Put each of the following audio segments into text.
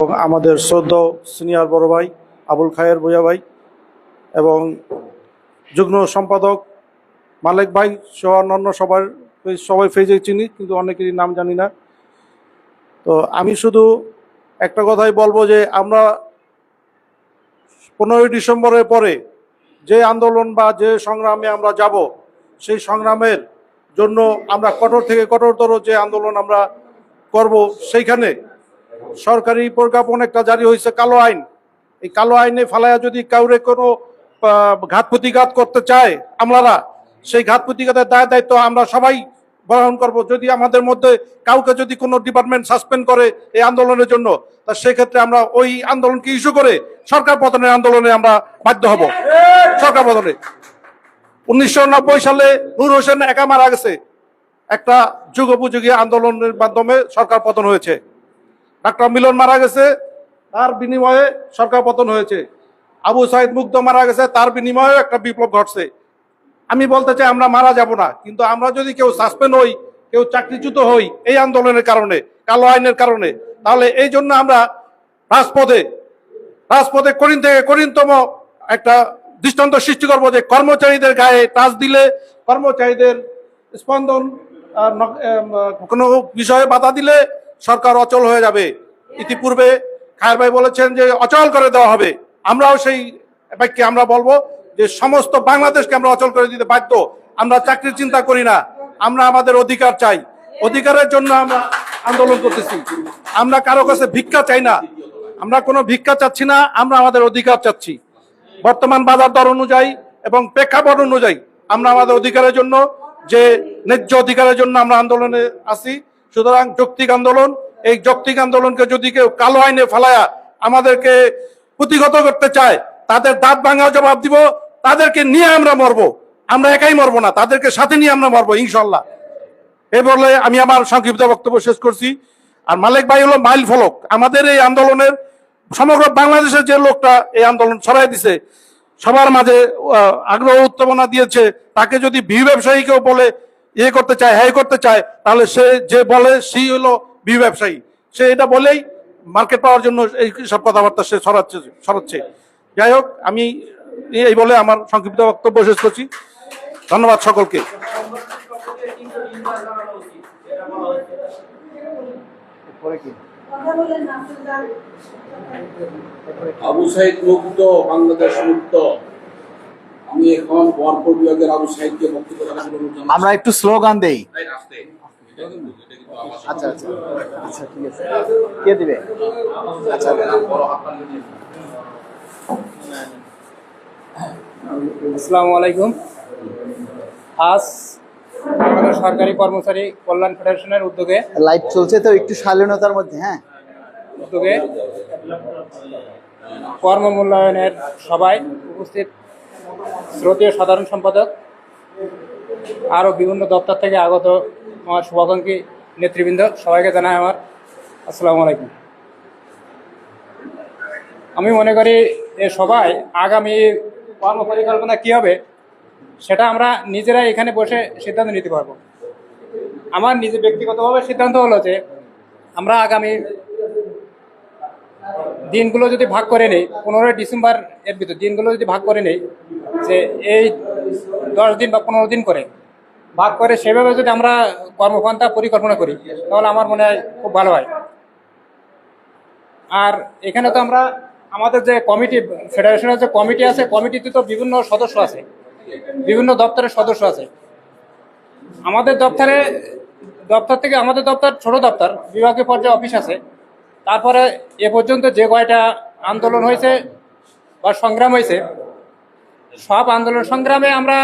এবং আমাদের শ্রদ্ধেয় সিনিয়র বড় ভাই আবুল খায়ের ভূঁইয়া ভাই এবং যুগ্ম সম্পাদক মালেক ভাই সহ অন্যান্য সবাই ফেজে চিনি, কিন্তু অনেকেরই নাম জানি না। তো আমি শুধু একটা কথাই বলবো যে আমরা 15ই ডিসেম্বরের পরে যে আন্দোলন বা যে সংগ্রামে আমরা যাব, সেই সংগ্রামের জন্য আমরা কঠোর থেকে কঠোরতর যে আন্দোলন আমরা করব, সেইখানে সরকারি প্রজ্ঞাপন একটা জারি হয়েছে, কালো আইন। এই কালো আইনে ফালায়া যদি কাউরে কোনো ঘাত প্রতিঘাত করতে চায় আমলারা, সেই ঘাত প্রতিঘাতের দায়িত্ব আমরা সবাই বহন করব। যদি আমাদের মধ্যে কাউকে যদি কোনো ডিপার্টমেন্ট সাসপেন্ড করে এই আন্দোলনের জন্য, তা সেক্ষেত্রে আমরা ওই আন্দোলনকে ইস্যু করে সরকার পতনের আন্দোলনে আমরা বাধ্য হব। সরকার পতনে 1990 সালে নূর হোসেন একা মারা গেছে, একটা যুগোপযোগী আন্দোলনের মাধ্যমে সরকার পতন হয়েছে। ডাক্তার মিলন মারা গেছে, তার বিনিময়ে সরকার পতন হয়েছে। আবু সাইদ মুগ্ধ মারা গেছে, তার বিনিময়ে একটা বিপ্লব ঘটছে। আমি বলতে চাই আমরা মারা যাব না, কিন্তু আমরা যদি কেউ সাসপেন্ড হই, কেউ চাকরিচ্যুত হই এই আন্দোলনের কারণে, কালো আইনের কারণে, তাহলে এই জন্য আমরা রাজপথে কঠিন থেকে কঠিনতম একটা দৃষ্টান্ত সৃষ্টি করবো যে কর্মচারীদের গায়ে টাচ দিলে, কর্মচারীদের স্পন্দন কোনো বিষয়ে বাধা দিলে সরকার অচল হয়ে যাবে। ইতিপূর্বে খায়ের ভাই বলেছেন যে অচল করে দেওয়া হবে, আমরাও সেই বাক্যে আমরা বলবো যে সমস্ত বাংলাদেশকে আমরা অচল করে দিতে বাধ্য। আমরা চাকরির চিন্তা করি না, আমরা আমাদের অধিকার চাই। অধিকারের জন্য আমরা আন্দোলন করতেছি। আমরা কারো কাছে ভিক্ষা চাই না, আমরা কোনো ভিক্ষা চাচ্ছি না, আমরা আমাদের অধিকার চাচ্ছি। বর্তমান বাজার দর অনুযায়ী এবং প্রেক্ষাপট অনুযায়ী আমরা আমাদের অধিকারের জন্য, যে ন্যায্য অধিকারের জন্য আমরা আন্দোলনে আছি। সুতরাং যৌক্তিক আন্দোলন, এই যৌক্তিক আন্দোলনকে যদি কেউ কালো আইনে ফেলায়া আমাদেরকে প্রতিহত করতে চায়, তাদের দাঁত ভাঙা জবাব দিব। তাদেরকে নিয়ে আমরা মরবো, আমরা একাই মরবো না, তাদেরকে সাথে নিয়ে আমরা মরবো ইনশাল্লাহ। এই বলে আমি আমার সংক্ষিপ্ত বক্তব্য শেষ করছি। আর মালেক ভাই হলো মাইল ফলক আমাদের এই আন্দোলনের। সমগ্র বাংলাদেশের যে লোকটা এই আন্দোলন ছড়াই দিছে, সবার মাঝে আগ্রহ উত্তেজনা দিয়েছে, তাকে যদি বিহু ব্যবসায়ী কেউ বলে ইয়ে করতে চায়, হ্যাঁ করতে চায়, তাহলে সে যে বলে সেই হলো বিহু ব্যবসায়ী। সে এটা বলেই মার্কেট পাওয়ার জন্য এই সব কথাবার্তা সে ছড়াচ্ছে। যাই হোক, আমি এই বলে আমার সংক্ষিপ্ত বক্তব্য শেষ করছি। ধন্যবাদ সকলকে। আবু সাইদ মুক্ত, বাংলাদেশ মুক্ত। আমি এখন বরপুর বিভাগের আবু সাইদকে বক্তব্য রাখার জন্য অনুরোধ জানাচ্ছি। আমরা একটু স্লোগান দেই। আচ্ছা আচ্ছা আচ্ছা, ঠিক আছে। কে দিবে? আচ্ছা, আসসালামু আলাইকুম। আজ বাংলাদেশ সরকারি কর্মচারী কল্যাণ ফেডারেশনের উদ্যোগে লাইভ চলছে তো, একটু শালীনতার মধ্যে। হ্যাঁ, কর্ম মূল্যায়নের সভায় উপস্থিত শ্রদ্ধেয় সাধারণ সম্পাদক, আরও বিভিন্ন দপ্তর থেকে আগত আমার শুভাকাঙ্ক্ষী নেতৃবৃন্দ, সবাইকে জানাই আমার আসসালামু আলাইকুম। আমি মনে করি এ সভায় আগামী কর্ম পরিকল্পনা কী হবে সেটা আমরা নিজেরাই এখানে বসে সিদ্ধান্ত নিতে পারবো। আমার নিজে ব্যক্তিগতভাবে সিদ্ধান্ত হলো যে আমরা আগামী দিনগুলো যদি ভাগ করে নেই, 15 ডিসেম্বর এর ভিতর দিনগুলো যদি ভাগ করে নেই, যে এই 10 দিন বা 15 দিন করে ভাগ করে সেভাবে যদি আমরা কর্মপন্থা পরিকল্পনা করি, তাহলে আমার মনে হয় খুব ভালো হয়। আর এখানে তো আমরা আমাদের যে কমিটি, ফেডারেশনের যে কমিটি আছে, কমিটিতে তো বিভিন্ন সদস্য আছে, বিভিন্ন দপ্তরের সদস্য আছে। আমাদের দপ্তর থেকে, আমাদের দপ্তর ছোট দপ্তর, বিভাগীয় পর্যায়ে অফিস আছে। তারপরে এ পর্যন্ত যে কয়টা আন্দোলন হয়েছে বা সংগ্রাম হয়েছে, সব আন্দোলন সংগ্রামে আমরা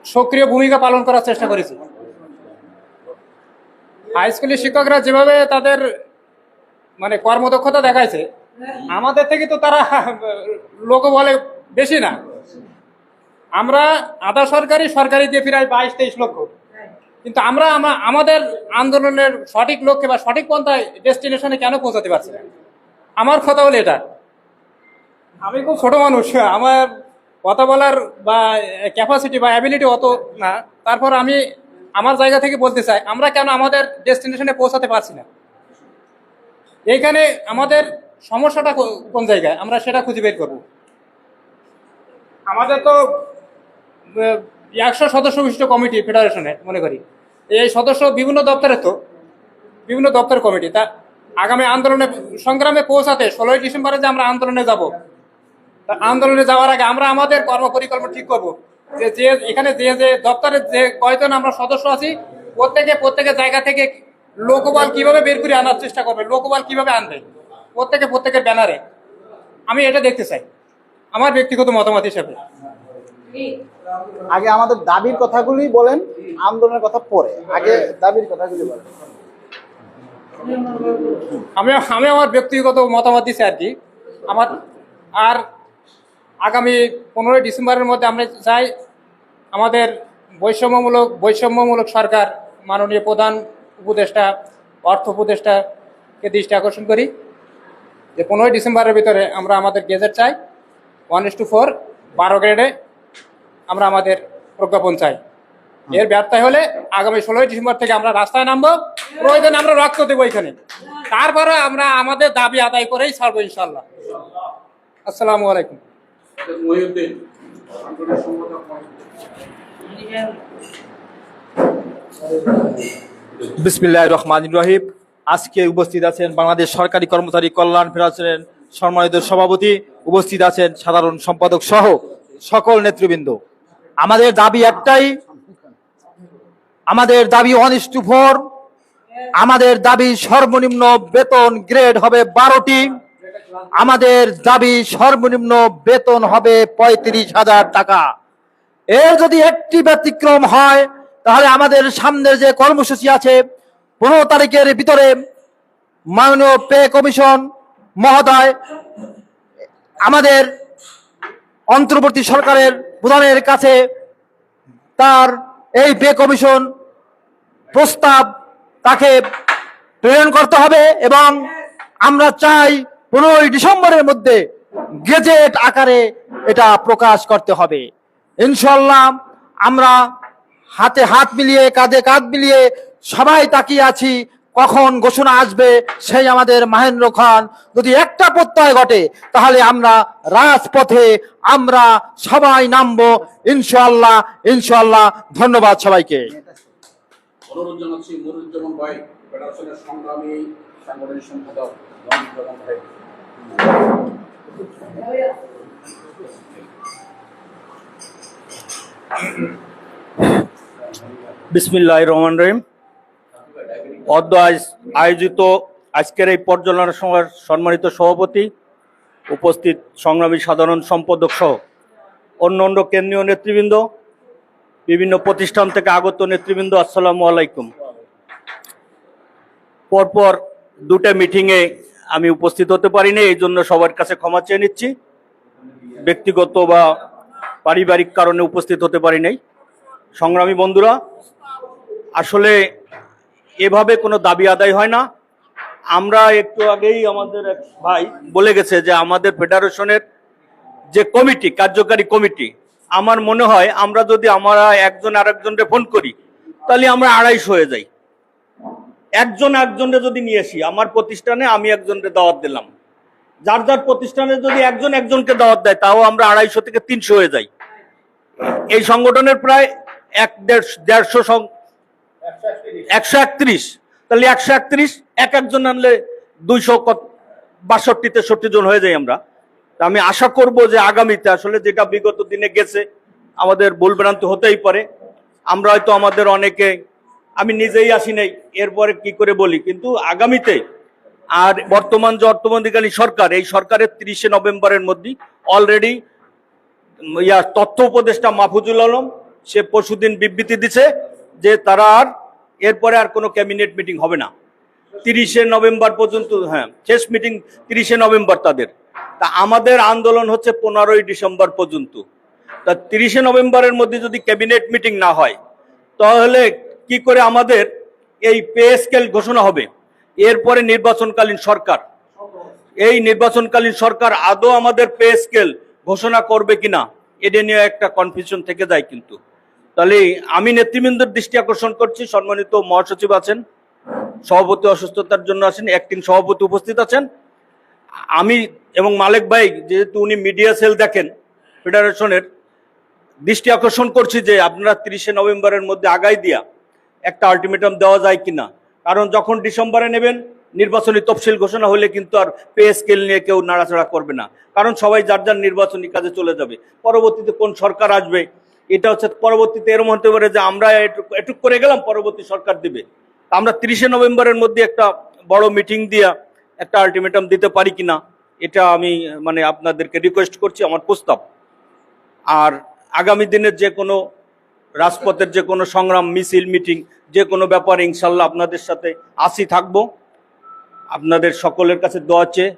সক্রিয় ভূমিকা পালন করার চেষ্টা করেছি। হাই স্কুলের শিক্ষকরা যেভাবে তাদের মানে কর্মদক্ষতা দেখাইছে, আমাদের থেকে তো তারা লোক বলে বেশি না। আমরা আধা সরকারি দিয়ে প্রায় 22-23 লক্ষ, কিন্তু আমরা আমাদের আন্দোলনের সঠিক লক্ষ্যে বা সঠিক পন্থায় ডেস্টিনেশনে কেন পৌঁছাতে পারছি না? আমার কথা হলো এটা। আমি খুব ছোট মানুষ, আমার কথা বলার বা ক্যাপাসিটি বা অ্যাবিলিটি অত না। তারপর আমি আমার জায়গা থেকে বলতে চাই, আমরা কেন আমাদের ডেস্টিনেশনে পৌঁছাতে পারছি না? এইখানে আমাদের সমস্যাটা কোন জায়গায় আমরা সেটা খুঁজে বের করব। আমাদের তো 100 সদস্য বিশিষ্ট কমিটি ফেডারেশনের মনে করি, এই সদস্য বিভিন্ন দপ্তরে, তো বিভিন্ন দপ্তর কমিটি, তা আগামী আন্দোলনে সংগ্রামে পৌঁছাতে 16ই ডিসেম্বরে যে আমরা আন্দোলনে যাব, তা আন্দোলনে যাওয়ার আগে আমরা আমাদের কর্মপরিকল্পনা ঠিক করব যে যে এখানে যে যে দপ্তরে যে কয়জন আমরা সদস্য আছি প্রত্যেকে জায়গা থেকে লোকবল কিভাবে বের করে আনার চেষ্টা করবে, লোকবল কিভাবে আনবে প্রত্যেকের ব্যানারে। আমি এটা দেখতে চাই আমার ব্যক্তিগত মতামত হিসেবে। আগে আমাদের দাবির কথাগুলি বলেন, আন্দোলনের কথা পরে, আগে দাবির কথাগুলি বলেন। আমি আমার ব্যক্তিগত মতামত দিচ্ছি আর কি। আমার আর আগামী 15ই ডিসেম্বরের মধ্যে আমরা চাই আমাদের বৈষম্যমূলক সরকার, মাননীয় প্রধান উপদেষ্টা, অর্থ উপদেষ্টাকে দৃষ্টি আকর্ষণ করি যে 15ই ডিসেম্বরের ভিতরে আমরা আমাদের গেজেট চাই 1:4 12 গ্রেডে আমরা আমাদের প্রজ্ঞাপন চাই। এর ব্যর্থ হলে আগামী 16ই ডিসেম্বর থেকে আমরা রাস্তায় নামবো, প্রয়োজনে আমরা রক্ত দেবো এখানে, তারপরে আমরা আমাদের দাবি আদায় করেই ছাড়বো ইনশাল্লাহ। আসসালামু আলাইকুম। মহিউদ্দিন, আন্দোলনের সম্পাদক মহিউদ্দিন। বিসমিল্লাহির রহমানির রহিম। আজকে উপস্থিত আছেন বাংলাদেশ সরকারি কর্মচারী কল্যাণ ফেডারেশনের সম্মানিত সভাপতি, উপস্থিত আছেন সাধারণ সম্পাদক সহ সকল নেতৃবৃন্দ। আমাদের দাবি একটাই, আমাদের দাবি 1:4। আমাদের দাবি সর্বনিম্ন বেতন গ্রেড হবে 12টি। আমাদের দাবি সর্বনিম্ন বেতন হবে 35,000 টাকা। এর যদি একটি ব্যতিক্রম হয় তাহলে আমাদের সামনের যে কর্মসূচি আছে 15 তারিখের ভিতরে মাননীয় পে কমিশন মহোদয় আমাদের অন্তর্বর্তী সরকারের প্রধানের কাছে তার এই পে কমিশন প্রস্তাব তাকে প্রেরণ করতে হবে এবং আমরা চাই 15ই ডিসেম্বরের মধ্যে গেজেট আকারে এটা প্রকাশ করতে হবে। ইনশাআল্লাহ আমরা হাতে হাত মিলিয়ে কাঁধে কাঁধ মিলিয়ে সবাই তাকিয়ে আছি কখন ঘোষণা আসবে সেই আমাদের মহেন্দ্র খান। যদি একটা প্রত্যয় ঘটে তাহলে আমরা রাজপথে আমরা সবাই নামবো ইনশাআল্লাহ। ইনশাআল্লাহ। ধন্যবাদ সবাইকে। অনুরোধ জানাচ্ছি মনিরুজ্জামান ভাই, ফেডারেশনের সংগ্রামী সাংগঠনিক সম্পাদক মনিরুজ্জামান ভাই। বিসমিল্লাহির রহমানির রহিম। আয়োজিত আজকের এই পর্যালোচনা সভার সম্মানিত সভাপতি, উপস্থিত সংগ্রামী সাধারণ সম্পাদক সহ অন্য কেন্দ্রীয় নেতৃবৃন্দ, বিভিন্ন প্রতিষ্ঠান থেকে আগত নেতৃবৃন্দ, আসসালামু আলাইকুম। পরপর দুটো মিটিংয়ে আমি উপস্থিত হতে পারিনি, এই জন্য সবার কাছে ক্ষমা চেয়ে নিচ্ছি। ব্যক্তিগত বা পারিবারিক কারণে উপস্থিত হতে পারি নাই। সংগ্রামী বন্ধুরা, আসলে এভাবে কোনো দাবি আদায় হয় না। আমরা একটু আগেই আমাদের এক ভাই বলে গেছে যে আমাদের ফেডারেশনের যে কমিটি, কার্যকারী কমিটি, আমার মনে হয় আমরা যদি আমরা একজন আরেকজনকে ফোন করি তাহলে আমরা 250 হয়ে যাই। একজনকে যদি নিয়ে আসি, আমার প্রতিষ্ঠানে আমি একজনকে দাওয়াত দিলাম, যার যার প্রতিষ্ঠানে যদি একজনকে দাওয়াত দেয় তাও আমরা 250 থেকে 300 হয়ে যাই। এই সংগঠনের প্রায় 131, তাহলে 131 একজন আনলে 262-63 জন হয়ে যাই আমরা। আমি আশা করব যে আগামীতে আসলে যেটা বিগত দিনে গেছে আমাদের ভুলভ্রান্তি হতেই পারে। আমরা হয়তো আমাদের অনেকে, আমি নিজেই আসি নাই, এরপরে কি করে বলি, কিন্তু আগামীতে আর বর্তমান যে অর্থমন্ত্রীকালীন সরকার, এই সরকারের 30শে নভেম্বরের মধ্যে অলরেডি তথ্য উপদেষ্টা মাহফুজুল আলম সে পরশুদিন বিবৃতি দিছে যে তারা আর এরপরে আর কোনো ক্যাবিনেট মিটিং হবে না 30শে নভেম্বর পর্যন্ত। হ্যাঁ, শেষ মিটিং 30শে নভেম্বর তাদের। তা আমাদের আন্দোলন হচ্ছে 15ই ডিসেম্বর পর্যন্ত। তা 30শে নভেম্বরের মধ্যে যদি ক্যাবিনেট মিটিং না হয় তাহলে কি করে আমাদের এই পে স্কেল ঘোষণা হবে? এরপরে নির্বাচনকালীন সরকার, এই নির্বাচনকালীন সরকার আদৌ আমাদের পে স্কেল ঘোষণা করবে কিনা এটা নিয়ে একটা কনফিউশন থেকে যায়। কিন্তু তাহলে আমি নেতৃবৃন্দের দৃষ্টি আকর্ষণ করছি, সম্মানিত মহাসচিব আছেন, সভাপতি অসুস্থতার জন্য আসেন, অ্যাক্টিং সভাপতি উপস্থিত আছেন। আমি এবং মালেক ভাই যেহেতু উনি মিডিয়া সেল দেখেন ফেডারেশনের, দৃষ্টি আকর্ষণ করছি যে আপনারা 30শে নভেম্বরের মধ্যে আগাই দিয়া একটা আলটিমেটাম দেওয়া যায় কিনা। কারণ যখন ডিসেম্বরে নেবেন নির্বাচনী তফসিল ঘোষণা হলে কিন্তু আর পে স্কেল নিয়ে কেউ নাড়াচাড়া করবে না, কারণ সবাই যার যার নির্বাচনী কাজে চলে যাবে। পরবর্তীতে কোন সরকার আসবে এটা হচ্ছে পরবর্তীতে এরকম হতে পারে যে আমরা এটুক করে গেলাম, পরবর্তী সরকার দিবে। আমরা 30শে নভেম্বরের মধ্যে একটা বড় মিটিং দিয়া একটা আলটিমেটাম দিতে পারি কিনা, এটা আমি মানে আপনাদেরকে রিকোয়েস্ট করছি, আমার প্রস্তাব। আর আগামী দিনের যে কোনো রাজপথের যে কোনো সংগ্রাম, মিছিল, মিটিং, যে কোনো ব্যাপারে ইনশাল্লাহ আপনাদের সাথে আসি থাকবো। আপনাদের সকলের কাছে দোয়া চেয়ে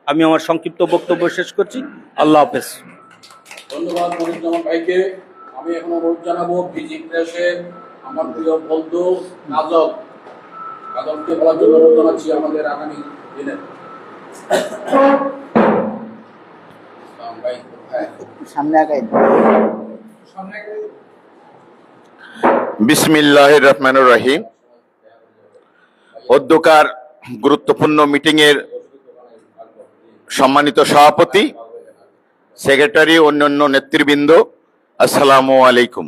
আমি আমার সংক্ষিপ্ত বক্তব্য শেষ করছি। আল্লাহ হাফেজ। ধন্যবাদ মনিরুজ্জামান ভাইকে। আমি এখন অনুরোধ জানাবো ভিজি প্রেসের আমার প্রিয় বন্ধু কাজলকে বলার জন্য অনুরোধ জানাচ্ছি আমাদের আগামী দিনের। সামনে আগাই। বিসমিল্লাহির রহমানির রহিম। অধ্যকার গুরুত্বপূর্ণ মিটিং এর সম্মানিত সভাপতি, সেক্রেটারি, অন্যান্য নেতৃবৃন্দ, আসসালামু আলাইকুম।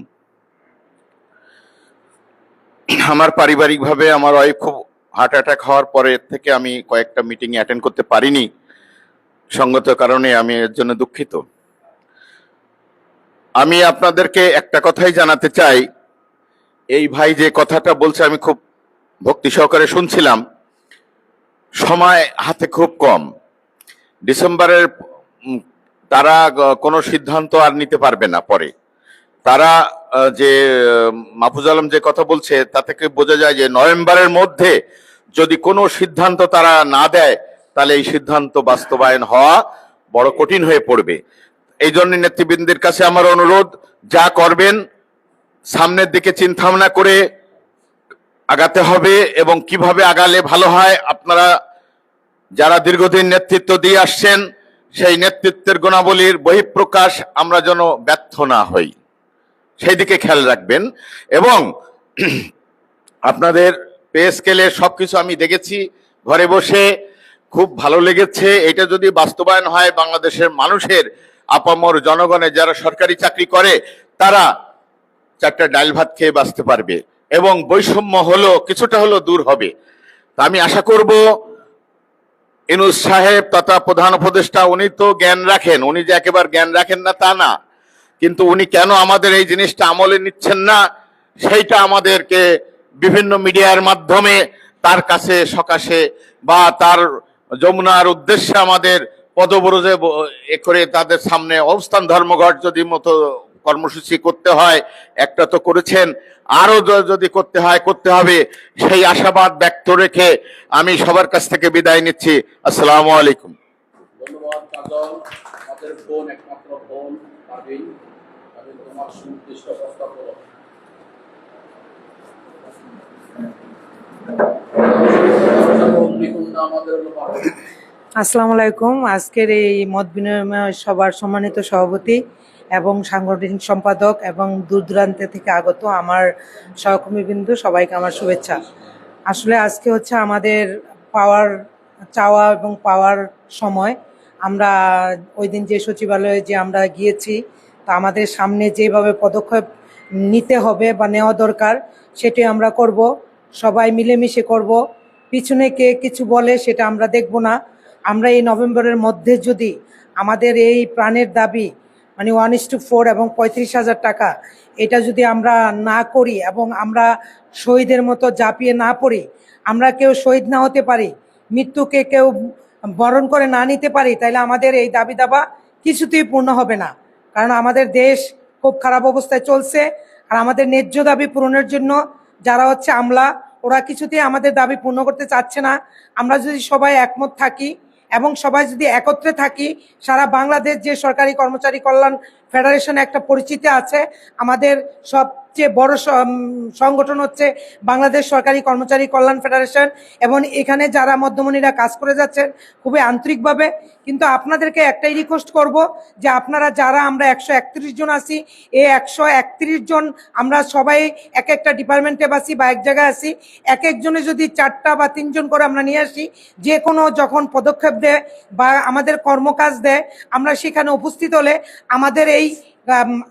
আমার পারিবারিকভাবে আমার ওয়াইফ খুব হার্ট অ্যাটাক হওয়ার পরে থেকে আমি কয়েকটা মিটিং অ্যাটেন্ড করতে পারিনি, সঙ্গত কারণে আমি এর জন্য দুঃখিত। আমি আপনাদেরকে একটা কথাই জানাতে চাই, এই ভাই যে কথাটা বলছে আমি খুব ভক্তি সহকারে শুনছিলাম। সময় হাতে খুব কম, ডিসেম্বরের তারা কোনো সিদ্ধান্ত আর নিতে পারবে না। পরে তারা যে মাহফুজ আলম যে কথা বলছে তা থেকে বোঝা যায় যে নভেম্বরের মধ্যে যদি কোনো সিদ্ধান্ত তারা না দেয় তাহলে এই সিদ্ধান্ত বাস্তবায়ন হওয়া বড় কঠিন হয়ে পড়বে। এই জন্য নেতৃবৃন্দের কাছে আমার অনুরোধ, যা করবেন সামনের দিকে চিন্তা ভাবনা করে আগাতে হবে, এবং কিভাবে আগালে ভালো হয়। আপনারা যারা দীর্ঘদিন নেতৃত্ব দিয়ে আসছেন সেই নেতৃত্বের গুণাবলীর বহিঃপ্রকাশ আমরা যেন ব্যর্থ না হই, সেই দিকে খেয়াল রাখবেন। এবং আপনাদের পে স্কেলে সবকিছু আমি দেখেছি ঘরে বসে, খুব ভালো লেগেছে। এটা যদি বাস্তবায়ন হয় বাংলাদেশের মানুষের আপামর জনগণের যারা সরকারি চাকরি করে তারা চারটা ডাল ভাত খেয়ে বাঁচতে পারবে, এবং বৈষম্য হলো কিছুটা হলো দূর হবে। তা আমি আশা করব ইউনূস সাহেব তথা প্রধান উপদেষ্টা, উনি তো জ্ঞান রাখেন, উনি যে একেবারে জ্ঞান রাখেন না তা না, কিন্তু উনি কেন আমাদের এই জিনিসটা আমলে নিচ্ছেন না সেইটা আমাদেরকে বিভিন্ন মিডিয়ার মাধ্যমে তার কাছে সকাশে বা তার যমুনার উদ্দেশ্যে আমাদের পদব্রজে করে তাদের সামনে অবস্থান ধর্মঘট যদি মতো কর্মসূচি করতে হয়, একটা তো করেছেন, আরো যদি করতে হয় করতে হবে, সেই আশাবাদ ব্যক্ত রেখে আমি সবার কাছ থেকে বিদায় নিচ্ছি। আসসালামু আলাইকুম। ধন্যবাদ কাজল, আমাদের বোন, একমাত্র বোন পারভিন, তোমার সুনির্দিষ্ট প্রস্তাব হলো। আসসালামু আলাইকুম। আজকের এই মত বিনিময় সভার সম্মানিত সভাপতি এবং সাংগঠনিক সম্পাদক এবং দূর দূরান্ত থেকে আগত আমার সহকর্মীবৃন্দ, সবাইকে আমার শুভেচ্ছা। আসলে আজকে হচ্ছে আমাদের পাওয়ার চাওয়া এবং পাওয়ার সময়। আমরা ওই দিন যে সচিবালয়ে যে আমরা গিয়েছি, তা আমাদের সামনে যেভাবে পদক্ষেপ নিতে হবে বা নেওয়া দরকার সেটি আমরা করব, সবাই মিলেমিশে করব। পিছনে কে কিছু বলে সেটা আমরা দেখব না। আমরা এই নভেম্বরের মধ্যে যদি আমাদের এই প্রাণের দাবি মানে 1:4 এবং 35,000 টাকা, এটা যদি আমরা না করি এবং আমরা শহীদের মতো ঝাঁপিয়ে না পড়ি, আমরা কেউ শহীদ না হতে পারি, মৃত্যুকে কেউ বরণ করে না নিতে পারি, তাহলে আমাদের এই দাবি দাবা কিছুতেই পূর্ণ হবে না। কারণ আমাদের দেশ খুব খারাপ অবস্থায় চলছে, আর আমাদের ন্যায্য দাবি পূরণের জন্য যারা হচ্ছে আমলা, ওরা কিছুতেই আমাদের দাবি পূর্ণ করতে চাচ্ছে না। আমরা যদি সবাই একমত থাকি এবং সবাই যদি একত্রে থাকি, সারা বাংলাদেশ যে সরকারি কর্মচারী কল্যাণ ফেডারেশনে একটা পরিচিতি আছে, আমাদের সব সবচেয়ে বড় সংগঠন হচ্ছে বাংলাদেশ সরকারি কর্মচারী কল্যাণ ফেডারেশন, এবং এখানে যারা মধ্যমণিরা কাজ করে যাচ্ছেন খুবই আন্তরিকভাবে। কিন্তু আপনাদেরকে একটাই রিকোয়েস্ট করব যে আপনারা যারা আমরা 131 জন আছি, এই 131 জন আমরা সবাই এক একটা ডিপার্টমেন্টে বাসি বা এক জায়গায় আছি, এক একজনে যদি 4টা বা 3 জন করে আমরা নিয়ে আসি, যে কোনো যখন পদক্ষেপ দেয় বা আমাদের কর্মকাজ দেয়, আমরা সেখানে উপস্থিত হলে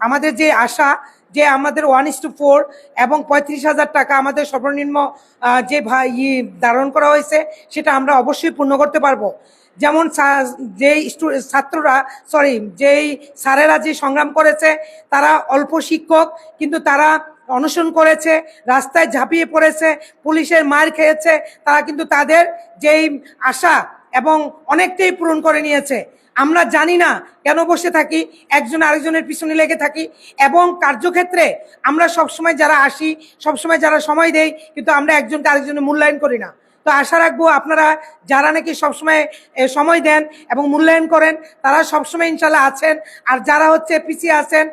আমাদের যে আশা যে আমাদের 1:4 এবং 35,000 টাকা আমাদের সর্বনিম্ন যে ধারণ করা হয়েছে সেটা আমরা অবশ্যই পূর্ণ করতে পারবো। যেমন যেই স্যারেরা যে সংগ্রাম করেছে, তারা অল্প শিক্ষক কিন্তু তারা অনশন করেছে, রাস্তায় ঝাঁপিয়ে পড়েছে, পুলিশের মার খেয়েছে, তারা কিন্তু তাদের যেই আশা এবং অনেকটাই পূরণ করে নিয়েছে। আমরা জানি না কেন বসে থাকি, একজন আরেকজনের পিছনে লেগে থাকি, এবং কার্যক্ষেত্রে আমরা সবসময় যারা আসি, সবসময় যারা সময় দেই, কিন্তু আমরা একজনকে আরেকজনের মূল্যায়ন করি না। তো আশা রাখবো আপনারা যারা নাকি সবসময় সময় দেন এবং মূল্যায়ন করেন, তারা সবসময় ইনশাল্লাহ আছেন। আর যারা হচ্ছে পিছিয়ে আছেন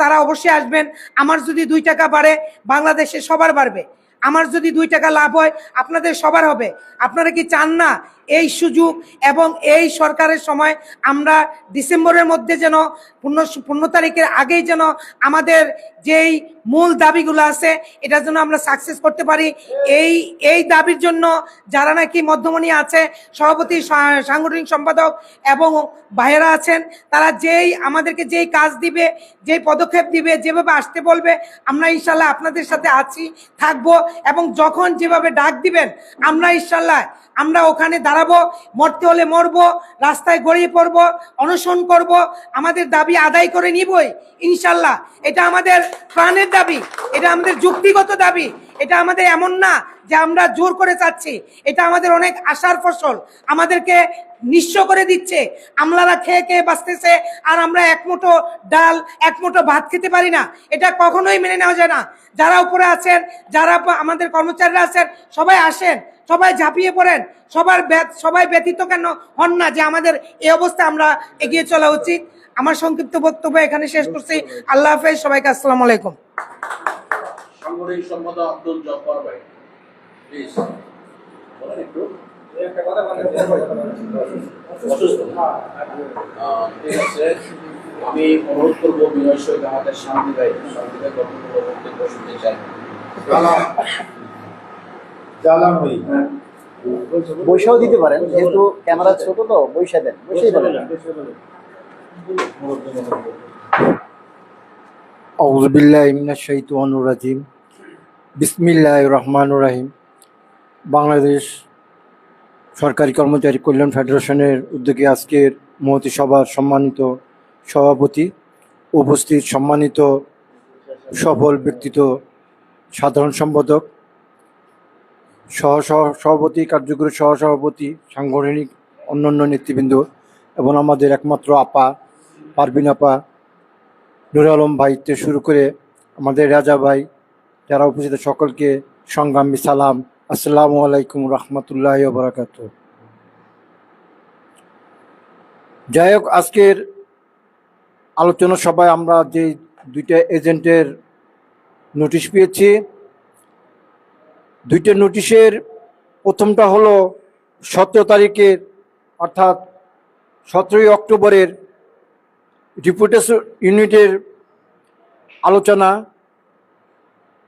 তারা অবশ্যই আসবেন। আমার যদি 2 টাকা বাড়ে, বাংলাদেশে সবার বাড়বে। আমার যদি 2 টাকা লাভ হয়, আপনাদের সবার হবে। আপনারা কি চান না এই সুযোগ এবং এই সরকারের সময় আমরা ডিসেম্বরের মধ্যে যেন 15 তারিখের আগেই যেন আমাদের যেই মূল দাবিগুলো আছে এটা যেন আমরা সাকসেস করতে পারি? এই দাবির জন্য যারা নাকি মধ্যমণি আছে, সভাপতি, সাংগঠনিক সম্পাদক এবং ভাইয়েরা আছেন, তারা আমাদেরকে যেই কাজ দিবে, যেই পদক্ষেপ দিবে, যেভাবে আসতে বলবে, আমরা ইনশাল্লাহ আপনাদের সাথে আছি, থাকবো, এবং যখন যেভাবে ডাক দিবেন আমরা ইনশাল্লাহ আমরা ওখানে দাঁড়াবো। মরতে হলে মরবো, রাস্তায় গড়িয়ে পড়বো, অনশন করব, আমাদের দাবি আদায় করে নিবই ইনশাল্লাহ। এটা আমাদের প্রাণের দাবি, এটা আমাদের যুক্তিগত দাবি, এটা আমাদের এমন না যে আমরা জোর করে চাচ্ছি, এটা আমাদের অনেক আশার ফসল, আমাদেরকে নিঃস্ব করে দিচ্ছে। আমলারা খেয়ে খেয়ে বাঁচতেছে আর আমরা এক মুঠো ডাল, এক মুঠো ভাত খেতে পারি না। এটা কখনোই মেনে নেওয়া যায় না। যারা উপরে আছেন, যারা আমাদের কর্মচারীরা আছেন, সবাই আসেন, সবাই ঝাঁপিয়ে পড়েন, সবাই ব্যতীত কেন হন না যে আমাদের এই অবস্থা আমরা এগিয়ে চলা উচিত। আমার সংক্ষিপ্ত বক্তব্য এখানে শেষ করছি। আল্লাহ হাফেজ, সবাইকে আসসালামু আলাইকুম। সাংগঠনিক সম্পাদক আব্দুল জব্বার ভাই, প্লিজ বলেন একটু। ঠিক আছে, আমি অনুরোধ করবো বিনয় সহিত আমাদের শান্তি ভাই বক্তব্য শুনতে চাই। বৈশাও দিতে পারেন, যেহেতু ক্যামেরা ছোট তো বৈশা দেন, বৈশাই বলেন। আউযু বিল্লাহি মিনাশ শাইতানির রাজিম। বিসমিল্লাহির রহমানির রহিম। বাংলাদেশ সরকারি কর্মচারী কল্যাণ ফেডারেশনের উদ্যোগে আজকের মহতী সভার সম্মানিত সভাপতি, উপস্থিত সম্মানিত সফল ব্যক্তিত্ব, সাধারণ সম্পাদক, সভাপতি, কার্যকরী সহসভাপতি, সাংগঠনিক অন্যান্য নেতৃবৃন্দ এবং আমাদের একমাত্র আপা পারভিন আপা, নুর আলম ভাই থেকে শুরু করে আমাদের রাজা ভাই, যারা উপস্থিত সকলকে সংগ্রামী সালাম। আসসালামু আলাইকুম রহমতুল্লাহি ওয়া বারাকাতুহু। যাই হোক, আজকের আলোচনা সভায় আমরা যে 2টা এজেন্টের নোটিশ পেয়েছি, 2টা নোটিশের প্রথমটা হলো 17 তারিখের অর্থাৎ 17ই অক্টোবরের ডেপুটেশন ইউনিটের আলোচনা,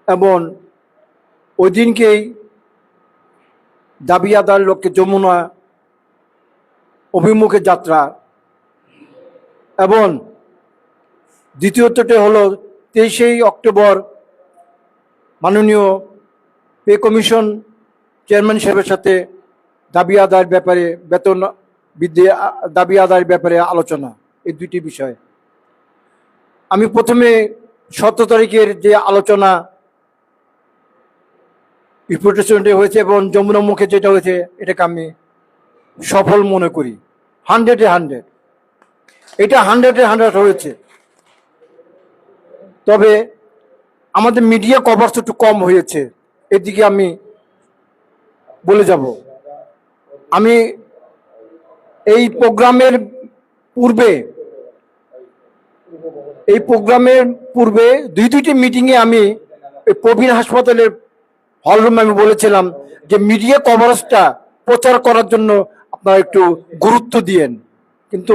এবং ওই দিনকেই দাবি আদায়ের লক্ষ্যে যমুনা অভিমুখে যাত্রা, এবং দ্বিতীয়টি হলো 23শে অক্টোবর মাননীয় পে কমিশন চেয়ারম্যান সাহেবের সাথে দাবি আদায়ের ব্যাপারে, বেতন বৃদ্ধি দাবি আদায়ের ব্যাপারে আলোচনা। এই 2টি বিষয় আমি প্রথমে 17 তারিখের যে আলোচনা রিপ্রেজেন্টেশনটা হয়েছে এবং যমুনা মুখে যেটা হয়েছে, এটাকে আমি সফল মনে করি। 100-এ 100, এটা 100-এ 100 হয়েছে। তবে আমাদের মিডিয়া কভারেজ একটু কম হয়েছে, এদিকে আমি বলে যাব। আমি এই প্রোগ্রামের পূর্বে 2-2টি মিটিংয়ে আমি এই প্রবীণ হাসপাতালের হলরুমে আমি বলেছিলাম যে মিডিয়া কভারেজটা প্রচার করার জন্য আপনারা একটু গুরুত্ব দিয়েন, কিন্তু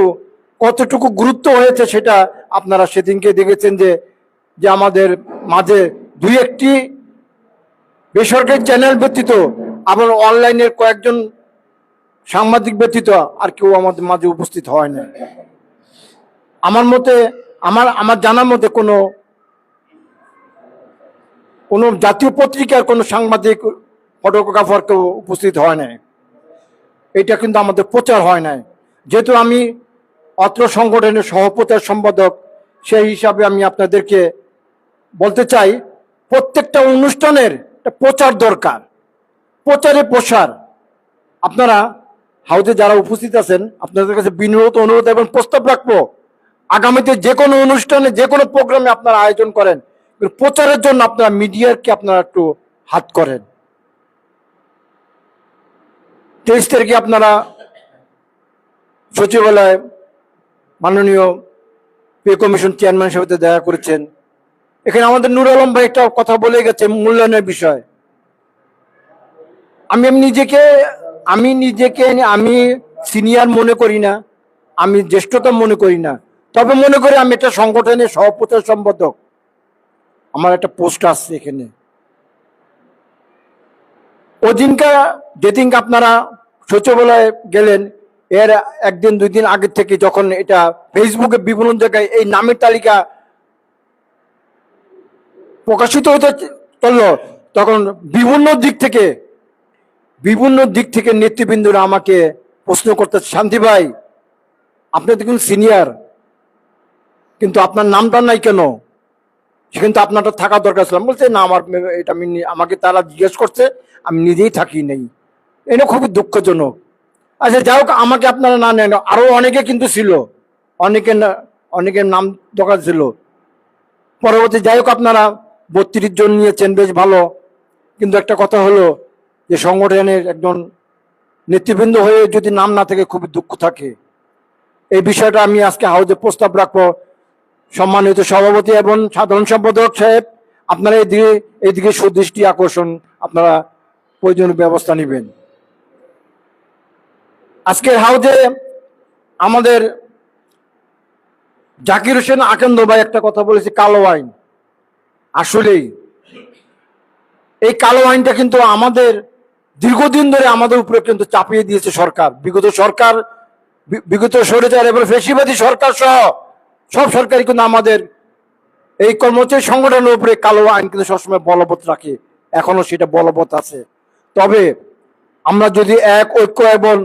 কতটুকু গুরুত্ব হয়েছে সেটা আপনারা সেদিনকে দেখেছেন যে যে আমাদের মাঝে দুই একটি বেসরকারি চ্যানেল ব্যতীত আবার অনলাইনের কয়েকজন সাংবাদিক ব্যতীত আর কেউ আমাদের মাঝে উপস্থিত হয় না। আমার মতে আমার জানার মতে কোনো জাতীয় পত্রিকার কোনো সাংবাদিক ফটোগ্রাফার কেউ উপস্থিত হয় না। এটা কিন্তু আমাদের প্রচার হয় নাই। যেহেতু আমি অত্র সংগঠনের সহপ্রচার সম্পাদক, সেই হিসাবে আমি আপনাদেরকে বলতে চাই প্রত্যেকটা অনুষ্ঠানের একটা প্রচার দরকার, প্রচারে প্রসার। আপনারা হাউজে যারা উপস্থিত আছেন আপনাদের কাছে বিনোদ অনুরোধ এবং প্রস্তাব রাখবো, আগামীতে যে কোনো অনুষ্ঠানে যে কোনো প্রোগ্রামে আপনারা আয়োজন করেন, প্রচারের জন্য আপনারা মিডিয়ারকে আপনারা একটু হাত করেন। 23 তারিখে আপনারা সচিবালয়ে মাননীয় পে কমিশন চেয়ারম্যান সাথে দেখা করেছেন। এখানে আমাদের নুর আলম ভাই একটা কথা বলে গেছে মূল্যায়নের বিষয়। আমি নিজেকে আমি সিনিয়র মনে করি না, আমি জ্যেষ্ঠতা মনে করি না, তবে মনে করি আমি একটা সংগঠনের সহপ্রচার সম্পাদক। আমার একটা পোস্ট আসছে এখানে। যেদিনকে আপনারা সচিবালয়ে গেলেন, এর একদিন দুই দিন আগে থেকে যখন এটা ফেসবুকে বিভিন্ন জায়গায় এই নামের তালিকা প্রকাশিত হতে চললো, তখন বিভিন্ন দিক থেকে নেতৃবৃন্দরা আমাকে প্রশ্ন করতে, শান্তি ভাই আপনি তো কিন্তু সিনিয়র, কিন্তু আপনার নামটা নাই কেন? সেখানে তো আপনারটা থাকা দরকার ছিল। বলছে না, এটা আমাকে তারা জিজ্ঞেস করছে, আমি নিজেই থাকি নেই। এটা খুবই দুঃখজনক। আচ্ছা যাই হোক, আমাকে আপনারা না নেন, আরো অনেকে কিন্তু ছিল, অনেকের নাম দরকার ছিল পরবর্তী। যাই হোক, আপনারা 32 জন নিয়েছেন, বেশ ভালো। কিন্তু একটা কথা হলো যে সংগঠনের একজন নেতৃবৃন্দ হয়ে যদি নাম না থাকে খুবই দুঃখ থাকে। এই বিষয়টা আমি আজকে হাউজে প্রস্তাব রাখবো। সম্মানিত সভাপতি এবং সাধারণ সম্পাদক সাহেব, আপনারা এইদিকে সুদৃষ্টি আকর্ষণ, আপনারা প্রয়োজনীয় ব্যবস্থা নেবেন। আজকের হাউজে আমাদের জাকির হোসেন আকন্দ ভাই একটা কথা বলেছে, কালো আইন। আসলেই এই কালো আইনটা কিন্তু আমাদের দীর্ঘদিন ধরে আমাদের উপরে কিন্তু চাপিয়ে দিয়েছে সরকার। বিগত স্বৈরাচার এবং ফ্যাসিবাদী সরকার সহ সব সরকারই কিন্তু আমাদের এই কর্মচারী সংগঠনের উপরে কালো আইন কিন্তু সবসময় বলবৎ রাখে, এখনো সেটা বলবৎ আছে। তবে আমরা যদি এক ঐক্য এবং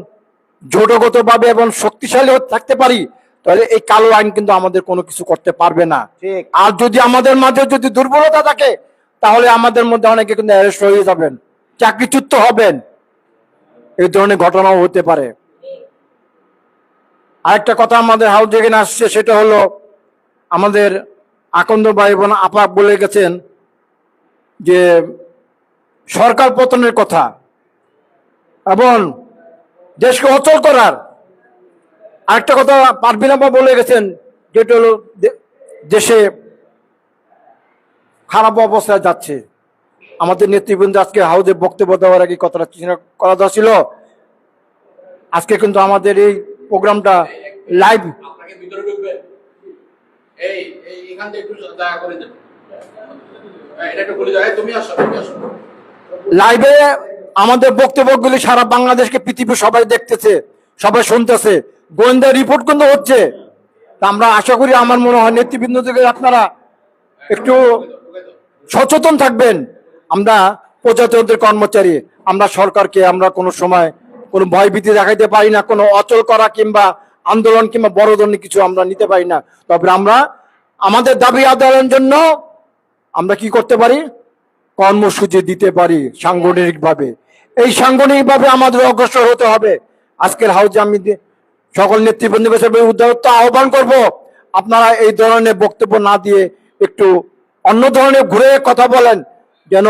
জোটগত ভাবে এবং শক্তিশালী থাকতে পারি, তাহলে এই কালো আইন কিন্তু আমাদের কোনো কিছু করতে পারবে না। আর যদি আমাদের মাঝে যদি দুর্বলতা থাকে, তাহলে আমাদের মধ্যে অনেকে কিন্তু অ্যারেস্ট হয়ে যাবেন, চাকরিচ্যুত হবেন, এই ধরনের ঘটনাও হতে পারে। আরেকটা কথা আমাদের হাউস যেখানে আসছে, সেটা হলো আমাদের আকন্দ ভাই বোন আপা বলে গেছেন যে সরকার পতনের কথা এবং দেশকে অচল করার। আরেকটা কথা পারভিন আপা বলে গেছেন, যেটা হলো দেশে খারাপ অবস্থায় যাচ্ছে। আমাদের নেতৃবৃন্দ আজকে হাউজে বক্তব্য দেওয়ার আগে কথাটা চিন্তা করা যাচ্ছিল। আজকে কিন্তু আমাদের এই প্রোগ্রামটা লাইভ, আপনাকে ভিতরে ঢুকবেন, এখান থেকে একটু দয়া করে দেন, এটা একটু বলে দাও, তুমি আসো। লাইভে আমাদের বক্তব্যগুলি সারা বাংলাদেশকে পৃথিবী সবাই দেখতেছে, সবাই শুনতেছে, গোয়েন্দা রিপোর্ট কিন্তু হচ্ছে। তা আমরা আশা করি, আমার মনে হয় নেতৃবৃন্দ থেকে আপনারা একটু সচেতন থাকবেন। আমরা প্রজাতন্ত্রের কর্মচারী, আমরা সরকারকে আমরা কোনো সময় কোনো ভয়ভীতি দেখাইতে পারি না, কোনো অচল করা কিংবা আন্দোলন কিংবা বড় ধরনের কিছু আমরা নিতে পারি না। তবে আমরা আমাদের দাবি আদায়ের জন্য আমরা কি করতে পারি, কর্মসূচি দিতে পারি সাংগঠনিক ভাবে। এই সাংগঠনিক ভাবে আমাদের অগ্রসর হতে হবে। আজকের হাউজে আমি সকল নেতৃবৃন্দকে উদ্যোক্তা আহ্বান করব, আপনারা এই ধরনের বক্তব্য না দিয়ে একটু অন্য ধরনের ঘুরে কথা বলেন, যেন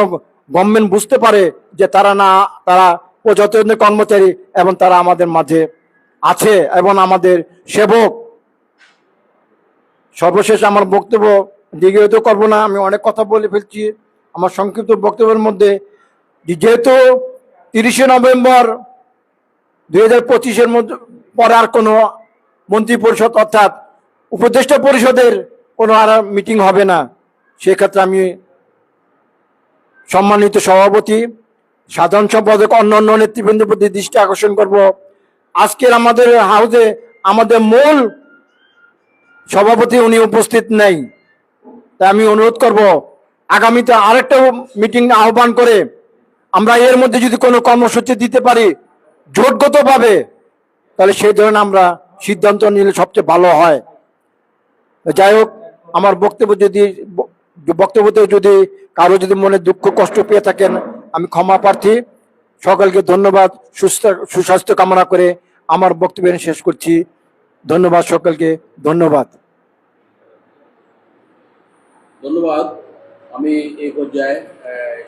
গভর্নমেন্ট বুঝতে পারে যে তারা প্রজাতন্ত্রের কর্মচারী এবং তারা আমাদের মাঝে আছে এবং আমাদের সেবক। সর্বশেষ আমার বক্তব্য দীর্ঘায়িত করবো না, আমি অনেক কথা বলে ফেলছি। আমার সংক্ষিপ্ত বক্তব্যের মধ্যে যেহেতু 30শে নভেম্বর 2025-এর মধ্যে পর আর কোনো মন্ত্রী পরিষদ অর্থাৎ উপদেষ্টা পরিষদের কোনো আর মিটিং হবে না, সেক্ষেত্রে আমি সম্মানিত সভাপতি, সাধারণ সম্পাদক, অন্যান্য নেতৃবৃন্দের প্রতি দৃষ্টি আকর্ষণ করব, আজকের আমাদের হাউসে আমাদের মূল সভাপতি উনি উপস্থিত নেই। তাই আমি অনুরোধ করব আগামীতে আরেকটা মিটিং আহ্বান করে আমরা এর মধ্যে যদি কোনো কর্মসূচি দিতে পারি জোটগতভাবে, তাহলে সেই ধরনের আমরা সিদ্ধান্ত নিলে সবচেয়ে ভালো হয়। যাই হোক, আমার বক্তব্যতে যদি কারো যদি মনে দুঃখ কষ্ট পেয়ে থাকেন আমি ক্ষমা প্রার্থী। সকলকে ধন্যবাদ, সুস্বাস্থ্য কামনা করে আমার বক্তব্য শেষ করছি। ধন্যবাদ সকলকে, ধন্যবাদ। ধন্যবাদ। আমি এই পর্যায়ে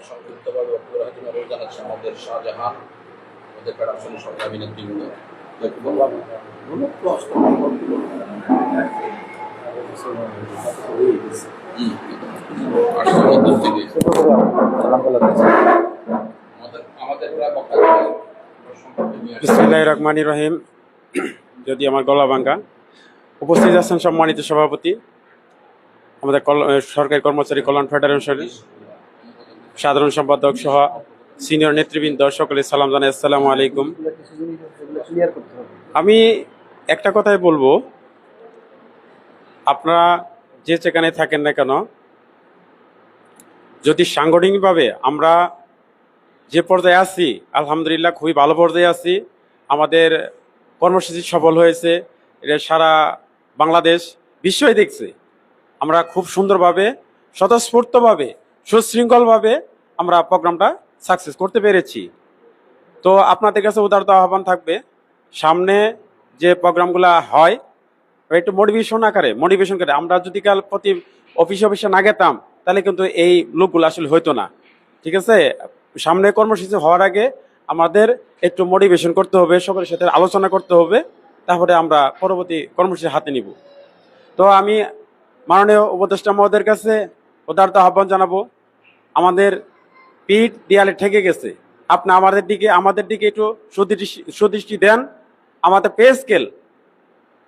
সংক্ষিপ্তভাবে বক্তব্য রাখার জন্য অনুরোধ জানাচ্ছি আমাদের শাহজাহান, আমাদের ফেডারেশনের সংগ্রামী নেতৃবৃন্দ। বিসমিল্লাহির রহমানির রহিম। যদি আমার গলা ভাঙ্গা, উপস্থিত আছেন সম্মানিত সভাপতি, আমাদের সরকারি কর্মচারী কল্যাণ ফেডারেশনের সাধারণ সম্পাদক সহ সিনিয়র নেতৃবৃন্দ, সকলে সালাম জানাই, আসসালামু আলাইকুম। আমি একটা কথাই বলবো, আপনারা যে যেখানে থাকেন না কেন, যদি সাংগঠনিকভাবে আমরা যে পর্যায়ে আছি, আলহামদুলিল্লাহ খুবই ভালো পর্যায়ে আছি। আমাদের কর্মসূচি সফল হয়েছে, এটা সারা বাংলাদেশ বিশ্বই দেখছে। আমরা খুব সুন্দরভাবে, স্বতঃস্ফূর্তভাবে, সুশৃঙ্খলভাবে আমরা প্রোগ্রামটা সাকসেস করতে পেরেছি। তো আপনাদের কাছে উদারত আহ্বান থাকবে, সামনে যে প্রোগ্রামগুলো হয় একটু মোটিভেশন করে আমরা যদি কাল প্রতি অফিসে না গেতাম তাহলে কিন্তু এই লোকগুলো আসলে হইতো না। ঠিক আছে, সামনে কর্মসূচি হওয়ার আগে আমাদের একটু মোটিভেশন করতে হবে, সকলের সাথে আলোচনা করতে হবে, তারপরে আমরা পরবর্তী কর্মসূচি হাতে নিব। তো আমি মাননীয় উপদেষ্টা মহোদয়ের কাছে উদারত আহ্বান জানাবো, আমাদের পিঠ দেয়ালে ঠেকে গেছে, আপনি আমাদের দিকে একটু সুদৃষ্টি দেন। আমাদের পে স্কেল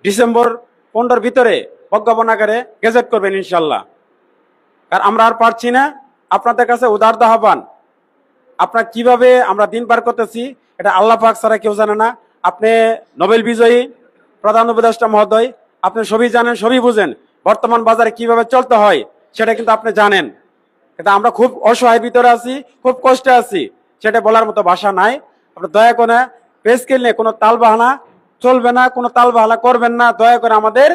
ডিসেম্বর 15 ভিতরে প্রজ্ঞাপন আকারে গেজেট করবেন ইনশাল্লাহ। কারণ আমরা আর পারছি না। আপনাদের কাছে উদারত আহ্বান, আপনার কিভাবে আমরা দিন পার করতেছি এটা আল্লাহ পাক ছাড়া কেউ জানে না। আপনি নোবেল বিজয়ী প্রধান উপদেষ্টা মহোদয়, আপনি সবই জানেন, সবই বুঝেন, বর্তমান বাজারে কিভাবে চলতে হয় সেটা কিন্তু আপনি জানেন। কিন্তু আমরা খুব অসহায় ভিতরে আছি, খুব কষ্টে আছি, সেটা বলার মতো ভাষা নাই। আপনি দয়া করে পে স্কেল নিয়ে কোনো তাল বাহানা চলবে না, কোনো তাল বাহানা করবেন না। দয়া করে আমাদের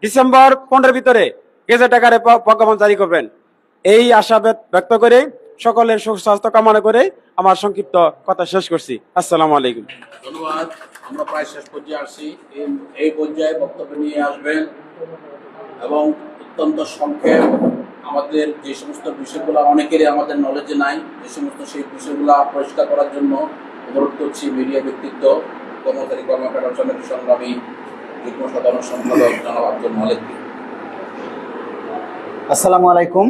ডিসেম্বর 15 ভিতরে গেজেট আকারে প্রজ্ঞাপন জারি করবেন, এই আশাবাদ ব্যক্ত করে সকলের সুস্বাস্থ্য কামনা করে আমার সংক্ষিপ্ত কথা শেষ করছি। আসসালামু আলাইকুম। ধন্যবাদ। আমরা প্রায় শেষ পর্যায়ে আসছি। এই পর্যায়ে বক্তব্য নিয়ে আসবেন এবং অত্যন্ত সংক্ষেপ আমাদের যে সমস্ত বিষয়গুলো অনেকেরই আমাদের নলেজে নাই, যে সমস্ত সেই বিষয়গুলো পরিষ্কার করার জন্য অনুরোধ করছি মিডিয়া ব্যক্তিত্ব, কর্মচারী ফেডারেশনের সংগ্রামী যুগ্ম সাধারণ সম্পাদক জনাব আব্দুল মালিককে। আসসালামু আলাইকুম।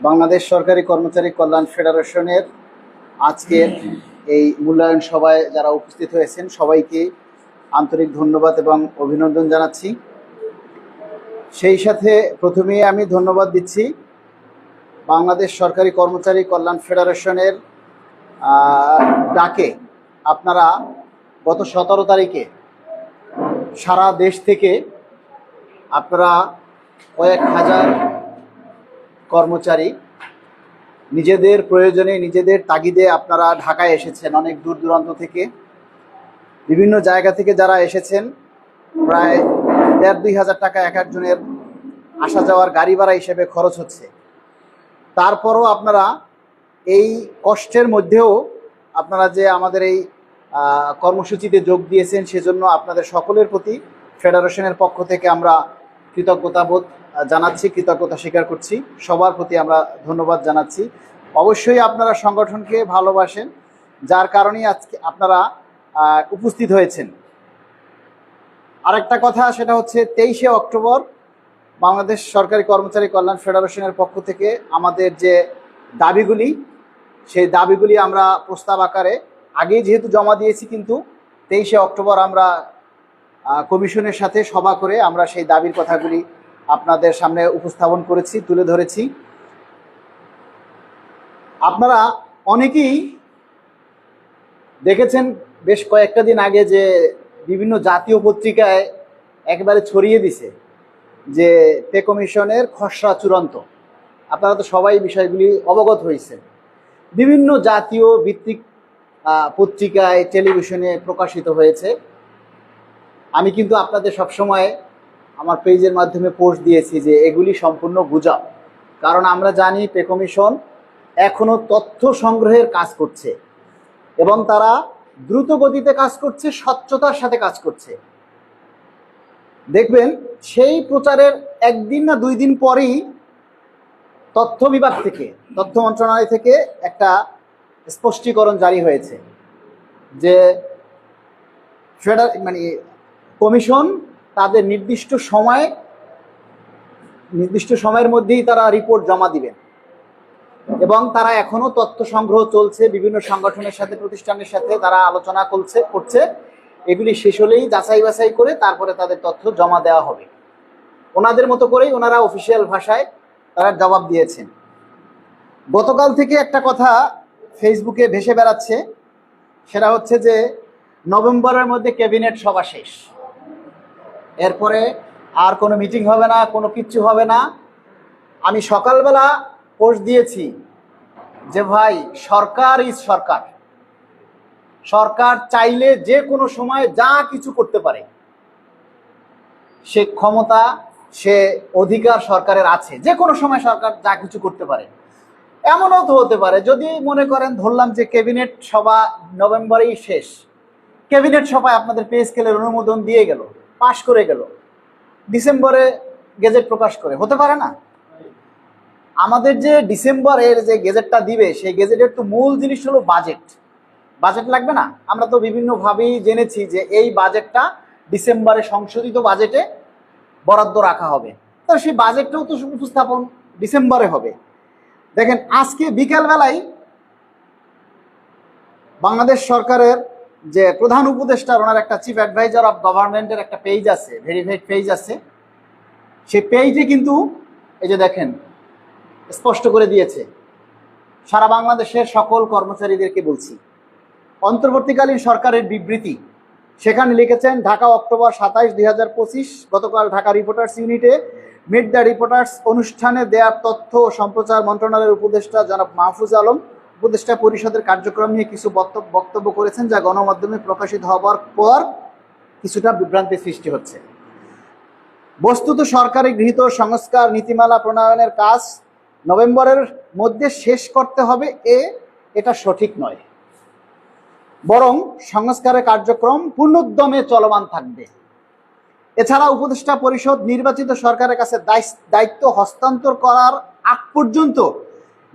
বাংলাদেশ সরকারি কর্মচারী কল্যাণ ফেডারেশনের আজকের এই মূল্যায়ন সভায় যারা উপস্থিত হয়েছেন সবাইকে আন্তরিক ধন্যবাদ এবং অভিনন্দন জানাচ্ছি। সেই সাথে প্রথমেই আমি ধন্যবাদ দিচ্ছি বাংলাদেশ সরকারি কর্মচারী কল্যাণ ফেডারেশনের ডাকে আপনারা গত 17 তারিখে সারা দেশ থেকে আপনারা কয়েক হাজার কর্মচারী নিজেদের প্রয়োজনে, নিজেদের তাগিদে আপনারা ঢাকায় এসেছেন। অনেক দূর দূরান্ত থেকে, বিভিন্ন জায়গা থেকে যারা এসেছেন, প্রায় 1,5-2 হাজার টাকা এক একজনের আসা যাওয়ার গাড়ি ভাড়া হিসেবে খরচ হচ্ছে। তারপরও আপনারা এই কষ্টের মধ্যেও আপনারা যে আমাদের এই কর্মসূচিতে যোগ দিয়েছেন, সেজন্য আপনাদের সকলের প্রতি ফেডারেশনের পক্ষ থেকে আমরা কৃতজ্ঞতাবোধ জানাচ্ছি, কৃতজ্ঞতা স্বীকার করছি। সবার প্রতি আমরা ধন্যবাদ জানাচ্ছি। অবশ্যই আপনারা সংগঠনকে ভালোবাসেন, যার কারণেই আজকে আপনারা উপস্থিত হয়েছেন। আরেকটা কথা, সেটা হচ্ছে 23শে অক্টোবর বাংলাদেশ সরকারি কর্মচারী কল্যাণ ফেডারেশনের পক্ষ থেকে আমাদের যে দাবিগুলি, সেই দাবিগুলি আমরা প্রস্তাব আকারে আগেই যেহেতু জমা দিয়েছি, কিন্তু 23শে অক্টোবর আমরা কমিশনের সাথে সভা করে আমরা সেই দাবির কথাগুলি আপনাদের সামনে উপস্থাপন করেছি, তুলে ধরেছি। আপনারা অনেকেই দেখেছেন বেশ কয়েকটা দিন আগে যে বিভিন্ন জাতীয় পত্রিকায় একেবারে ছড়িয়ে দিছে যে পে কমিশনের খসড়া চূড়ান্ত। আপনারা তো সবাই বিষয়গুলি অবগত হয়েছেন। বিভিন্ন জাতীয় ভিত্তিক পত্রিকায়, টেলিভিশনে প্রকাশিত হয়েছে। আমি কিন্তু আপনাদের সবসময় আমার পেজের মাধ্যমে পোস্ট দিয়েছি যে এগুলি সম্পূর্ণ গুজব। কারণ আমরা জানি পে কমিশন এখনো তথ্য সংগ্রহের কাজ করছে এবং তারা দ্রুত গতিতে কাজ করছে, স্বচ্ছতার সাথে কাজ করছে। দেখবেন সেই প্রচারের একদিন না 2 দিন পরেই তথ্য বিভাগ থেকে, তথ্য মন্ত্রণালয় থেকে একটা স্পষ্টীকরণ জারি হয়েছে যে কমিশন তাদের নির্দিষ্ট সময়ের মধ্যেই তারা রিপোর্ট জমা দিবেন এবং তারা এখনো তথ্য সংগ্রহ চলছে। বিভিন্ন সংগঠনের সাথে, প্রতিষ্ঠানের সাথে তারা আলোচনা করছে। এগুলি শেষ হলেই যাচাই বাছাই করে তারপরে তাদের তথ্য জমা দেওয়া হবে। ওনাদের মতো করেই ওনারা অফিসিয়াল ভাষায় তারা জবাব দিয়েছেন। গতকাল থেকে একটা কথা ফেসবুকে ভেসে বেড়াচ্ছে, সেটা হচ্ছে যে নভেম্বরের মধ্যে ক্যাবিনেট সভা শেষ, এরপরে আর কোনো মিটিং হবে না, কোনো কিচ্ছু হবে না। আমি সকালবেলা পোস্ট দিয়েছি যে ভাই, সরকার ইজ সরকার। সরকার চাইলে যে কোনো সময় যা কিছু করতে পারে, সে ক্ষমতা, সে অধিকার সরকারের আছে। যে কোনো সময় সরকার যা কিছু করতে পারে। এমনও তো হতে পারে, যদি মনে করেন ধরলাম যে ক্যাবিনেট সভা নভেম্বরেই শেষ, ক্যাবিনেট সভায় আপনাদের পে স্কেলের অনুমোদন দিয়ে গেল, পাশ করে গেল, ডিসেম্বরে গেজেট প্রকাশ করে, হতে পারে না? আমাদের যে ডিসেম্বরের যে গেজেটটা দিবে, সেই গেজেটের তো মূল জিনিস হলো বাজেট। বাজেট লাগবে না? আমরা তো বিভিন্নভাবেই জেনেছি যে এই বাজেটটা ডিসেম্বরে সংশোধিত বাজেটে বরাদ্দ রাখা হবে। তো সেই বাজেটটাও তো উপস্থাপন ডিসেম্বরে হবে। দেখেন, আজকে বিকেলবেলায় বাংলাদেশ সরকারের যে প্রধান উপদেষ্টা, ওনার একটা চিফ অ্যাডভাইজার অফ গভর্নমেন্টের একটা পেজ আছে, ভেরিফাইড পেজ আছে। সেই পেজে কিন্তু এই যে দেখেন স্পষ্ট করে দিয়েছে, সারা বাংলাদেশের সকল কর্মচারীদেরকে বলছি, অন্তর্বর্তীকালীন সরকারের বিবৃতি, সেখানে লিখেছেন ঢাকা অক্টোবর 27, 2025। গতকাল ঢাকা রিপোর্টার্স ইউনিটে মিট দ্য রিপোর্টার্স অনুষ্ঠানে দেওয়ার তথ্য ও সম্প্রচার মন্ত্রণালয়ের উপদেষ্টা জনাব মাহফুজ আলম উপদেষ্টা পরিষদের কার্যক্রম নিয়ে কিছু বক্তব্য করেছেন, যা গণমাধ্যমে প্রকাশিত হবার পর কিছুটা বিভ্রান্তির সৃষ্টি হচ্ছে। বস্তুত সরকারি গৃহীত সংস্কার নীতিমালা প্রণয়নের কাজ নভেম্বরের মধ্যে শেষ করতে হবে, এটা সঠিক নয়। বরং সংস্কারের কার্যক্রম পূর্ণোদ্যমে চলমান থাকবে। এছাড়া উপদেষ্টা পরিষদ নির্বাচিত সরকারের কাছে দায়িত্ব হস্তান্তর করার আগ পর্যন্ত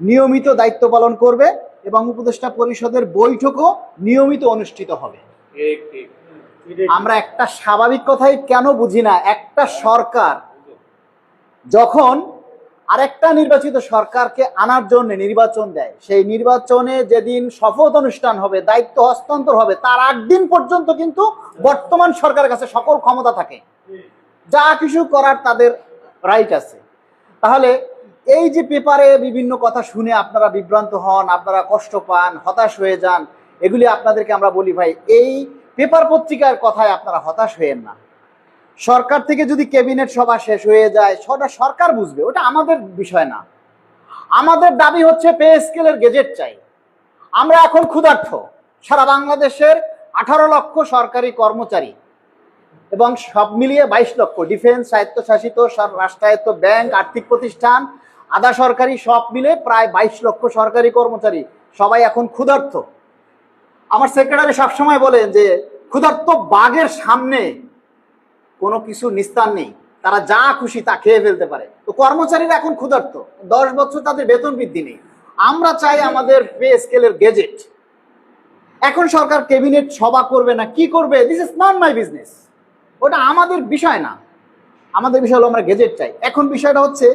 নিয়মিত দায়িত্ব পালন করবে এবং উপদেষ্টা পরিষদের বৈঠকও নিয়মিত অনুষ্ঠিত হবে। আমরা একটা স্বাভাবিক কথাই কেন বুঝি না, একটা সরকার যখন আরেকটা নির্বাচিত সরকারকে আনার জন্য নির্বাচন দেয়, সেই নির্বাচনে যেদিন শপথ অনুষ্ঠান হবে, দায়িত্ব হস্তান্তর হবে, তার 8 দিন পর্যন্ত কিন্তু বর্তমান সরকারের কাছে সকল ক্ষমতা থাকে, যা কিছু করার তাদের রাইট আছে। তাহলে এই যে পেপারে বিভিন্ন কথা শুনে আপনারা বিভ্রান্ত হন, আপনারা কষ্ট পান, হতাশ হয়ে যান, এগুলি আপনাদেরকে আমরা বলি ভাই, এই পেপার পত্রিকার কথায় আপনারা হতাশ হয়েন না। সরকার থেকে যদি ক্যাবিনেট সভা শেষ হয়ে যায়, সেটা সরকার বুঝবে, ওটা আমাদের বিষয় না। আমাদের দাবি হচ্ছে পে স্কেলের গেজেট চাই। আমরা এখন ক্ষুধার্ত। সারা বাংলাদেশের 18 লক্ষ সরকারি কর্মচারী এবং সব মিলিয়ে 22 লক্ষ, ডিফেন্স, স্বায়ত্তশাসিত, রাষ্ট্রায়ত্ত ব্যাংক, আর্থিক প্রতিষ্ঠান, আধা সরকারি, সব মিলে প্রায় 22 লক্ষ সরকারি কর্মচারী, সবাই এখন ক্ষুধার্ত। আমার সেক্রেটারি সবসময় বলেন যে ক্ষুধার্ত বাঘের সামনে কোনো কিছু নিস্তার নেই, তারা যা খুশি তা খেয়ে ফেলতে পারে। তো কর্মচারীরা এখন ক্ষুধার্ত, 10 বছর তাদের বেতন বৃদ্ধি নেই। আমরা চাই আমাদের পে স্কেলের গেজেট। এখন সরকার ক্যাবিনেট সভা করবে না কি করবে, this is not my business, ওটা আমাদের বিষয় না। আমাদের বিষয় হলো আমরা গেজেট চাই। এখন বিষয়টা হচ্ছে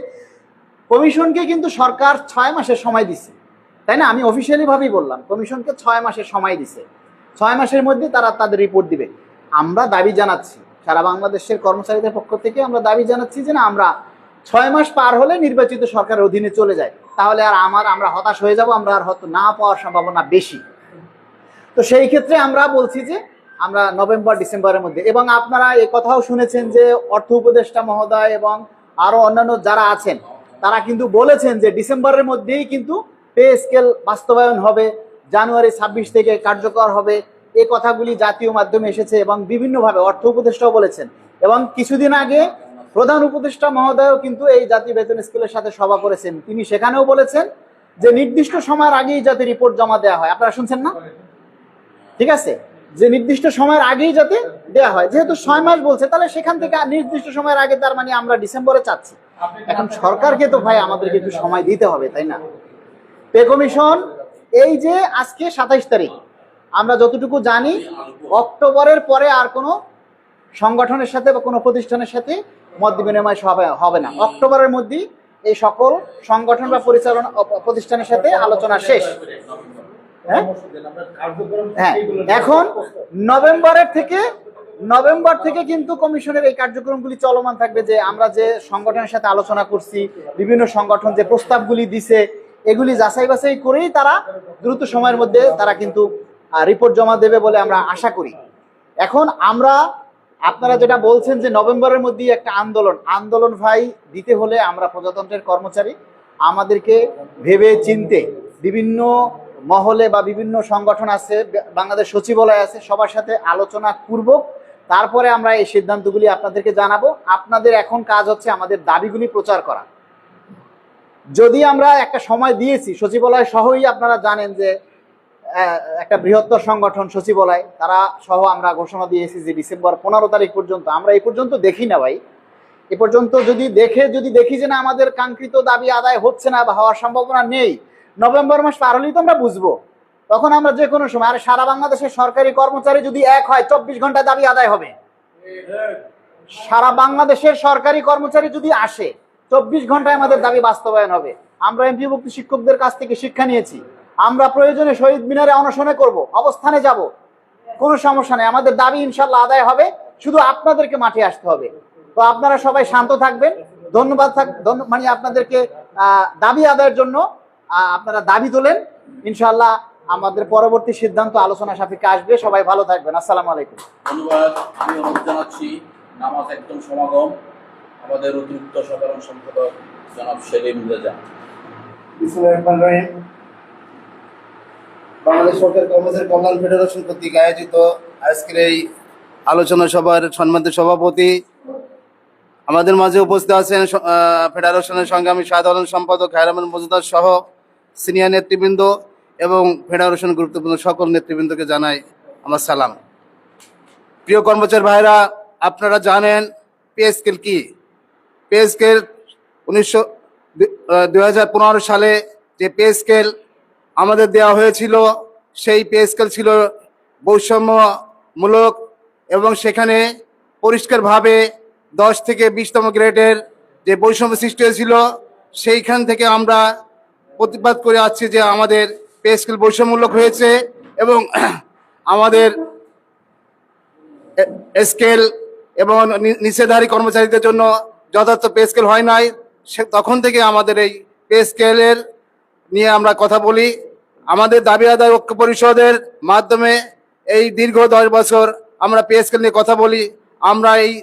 কমিশনকে কিন্তু সরকার 6 মাসের সময় দিছে, তাই না? আমি অফিসিয়ালি ভাবেই বললাম, কমিশনকে 6 মাসের সময় দিছে। 6 মাসের মধ্যে তারা তাদের রিপোর্ট দিবে। আমরা দাবি জানাচ্ছি, সারা বাংলাদেশের কর্মচারীদের পক্ষ থেকে আমরা দাবি জানাচ্ছি যে না, আমরা 6 মাস পার হলে নির্বাচিত সরকারের অধীনে চলে যাই, তাহলে আর আমরা হতাশ হয়ে যাব, আমরা আর হয়তো না পাওয়ার সম্ভাবনা বেশি। তো সেই ক্ষেত্রে আমরা বলছি যে আমরা নভেম্বর ডিসেম্বরের মধ্যে, এবং আপনারা এই কথাও শুনেছেন যে অর্থ উপদেষ্টা মহোদয় এবং আরো অন্যান্য যারা আছেন তারা কিন্তু বলেছেন যে ডিসেম্বরের মধ্যেই কিন্তু পে স্কেল বাস্তবায়ন হবে, জানুয়ারি 26 থেকে কার্যকর হবে। এই কথাগুলি জাতীয় মাধ্যমে এসেছে এবং বিভিন্নভাবে অর্থ উপদেষ্টাও বলেছেন, এবং কিছুদিন আগে প্রধান উপদেষ্টা মহোদয়ও কিন্তু এই জাতীয় বেতন স্কেলের সাথে সভা করেছেন। তিনি সেখানেও বলেছেন যে নির্দিষ্ট সময়ের আগেই যাতে রিপোর্ট জমা দেওয়া হয়। আপনারা শুনছেন না? ঠিক আছে, যে নির্দিষ্ট সময়ের আগেই যাতে দেওয়া হয়। যেহেতু 6 মাস বলছে, তাহলে সেখান থেকে নির্দিষ্ট সময়ের আগে, তার মানে আমরা ডিসেম্বরে চাচ্ছি। এখন সরকারকে তো ভাই আমাদেরকে একটু সময় দিতে হবে, তাই না? পে কমিশন এই যে আজকে 27 তারিখ, আমরা যতটুকু জানি অক্টোবরের পরে আর কোনো সংগঠনের সাথে বা কোনো প্রতিষ্ঠানের সাথে মত বিনিময় হবে না। অক্টোবরের মধ্যেই এই সকল সংগঠন বা পরিচালনা প্রতিষ্ঠানের সাথে আলোচনা শেষ। হ্যাঁ, এখন নভেম্বর থেকে কিন্তু কমিশনের এই কার্যক্রমগুলি চলমান থাকবে, যে আমরা যে সংগঠনের সাথে আলোচনা করছি, বিভিন্ন সংগঠন যে প্রস্তাবগুলি দিছে, এগুলি যাচাই বাছাই করেই তারা দ্রুত সময়ের মধ্যে তারা কিন্তু রিপোর্ট জমা দেবে বলে আমরা আশা করি। এখন আপনারা যেটা বলছেন যে নভেম্বরের মধ্যেই একটা আন্দোলন ভাই দিতে হলে আমরা প্রজাতন্ত্রের কর্মচারী, আমাদেরকে ভেবে চিনতে বিভিন্ন মহলে বা বিভিন্ন সংগঠন আছে, বাংলাদেশ সচিবালয় আছে, সবার সাথে আলোচনা পূর্বক তারপরে আমরা এই সিদ্ধান্তগুলি আপনাদেরকে জানাবো। আপনাদের এখন কাজ হচ্ছে আমাদের দাবিগুলি প্রচার করা। যদি আমরা একটা সময় দিয়েছি, সচিবালয় সহই আপনারা জানেন যে একটা বৃহত্তর সংগঠন সচিবালয়, তারা সহ আমরা ঘোষণা দিয়েছি যে ডিসেম্বর 15 তারিখ পর্যন্ত। আমরা এই পর্যন্ত দেখি না ভাই, এ পর্যন্ত যদি দেখি যে না আমাদের কাঙ্ক্ষিত দাবি আদায় হচ্ছে না বা হওয়ার সম্ভাবনা নেই, নভেম্বর মাস পার হলেই তো আমরা বুঝবো। তখন আমরা যে কোনো সময়, আরে সারা বাংলাদেশের সরকারি কর্মচারী যদি এক হয় 24 ঘন্টায় দাবি আদায় হবে। সারা বাংলাদেশের সরকারি কর্মচারী যদি আসে 24 ঘন্টায় আমাদের দাবি বাস্তবায়ন হবে। আমরা এমপিভুক্ত শিক্ষকদের কাছ থেকে শিক্ষা নিয়েছি, আমরা প্রয়োজনে শহীদ মিনারে অনশনে করব, অবস্থানে যাব, কোনো সমস্যা নেই, আমাদের দাবি ইনশাল্লাহ আদায় হবে। শুধু আপনাদেরকে মাঠে আসতে হবে। তো আপনারা সবাই শান্ত থাকবেন। ধন্যবাদ। মানে আপনাদেরকে দাবি আদায়ের জন্য আপনারা দাবি তোলেন, ইনশাল্লাহ আমাদের পরবর্তী সিদ্ধান্ত আলোচনা সাপেক্ষে আসবে। সবাই ভালো থাকবেন। আসসালামু আলাইকুম। ধন্যবাদ। আমি অনুরোধ জানাচ্ছি নামাজ একদম সমাগম আমাদের অতিরিক্ত সাধারণ সম্পাদক জনাব সেলিম রেজা। বাংলাদেশ সরকার কর্মচারী কল্যাণ ফেডারেশন কর্তৃক আয়োজিত আজকের এই আলোচনা সভার সম্মানিত সভাপতি, আমাদের মাঝে উপস্থিত আছেন ফেডারেশনের সংগ্রামী সাধারণ সম্পাদক খায়রুল আমিন মজুমদার সহ সিনিয়র নেতৃবৃন্দ এবং ফেডারেশন গুরুত্বপূর্ণ সকল নেতৃবৃন্দকে জানাই আমার সালাম। প্রিয় কর্মচারী ভাইরা, আপনারা জানেন পে স্কেল কি? পে স্কেল 2015 সালে যে পে স্কেল আমাদের দেওয়া হয়েছিল, সেই পে স্কেল ছিল বৈষম্যমূলক এবং সেখানে পরিষ্কারভাবে 10 থেকে 20তম গ্রেডের যে বৈষম্য সৃষ্টি হয়েছিল, সেইখান থেকে আমরা প্রতিবাদ করে আসছি যে আমাদের পে স্কেল বৈষম্যমূলক হয়েছে এবং আমাদের স্কেল এবং নিষেধারী কর্মচারীদের জন্য যথার্থ পে স্কেল হয় নাই। তখন থেকে আমাদের এই পে স্কেলের নিয়ে আমরা কথা বলি। আমাদের দাবি আদায় ঐক্য পরিষদের মাধ্যমে এই দীর্ঘ 10 বছর আমরা পে স্কেল নিয়ে কথা বলি। আমরা এই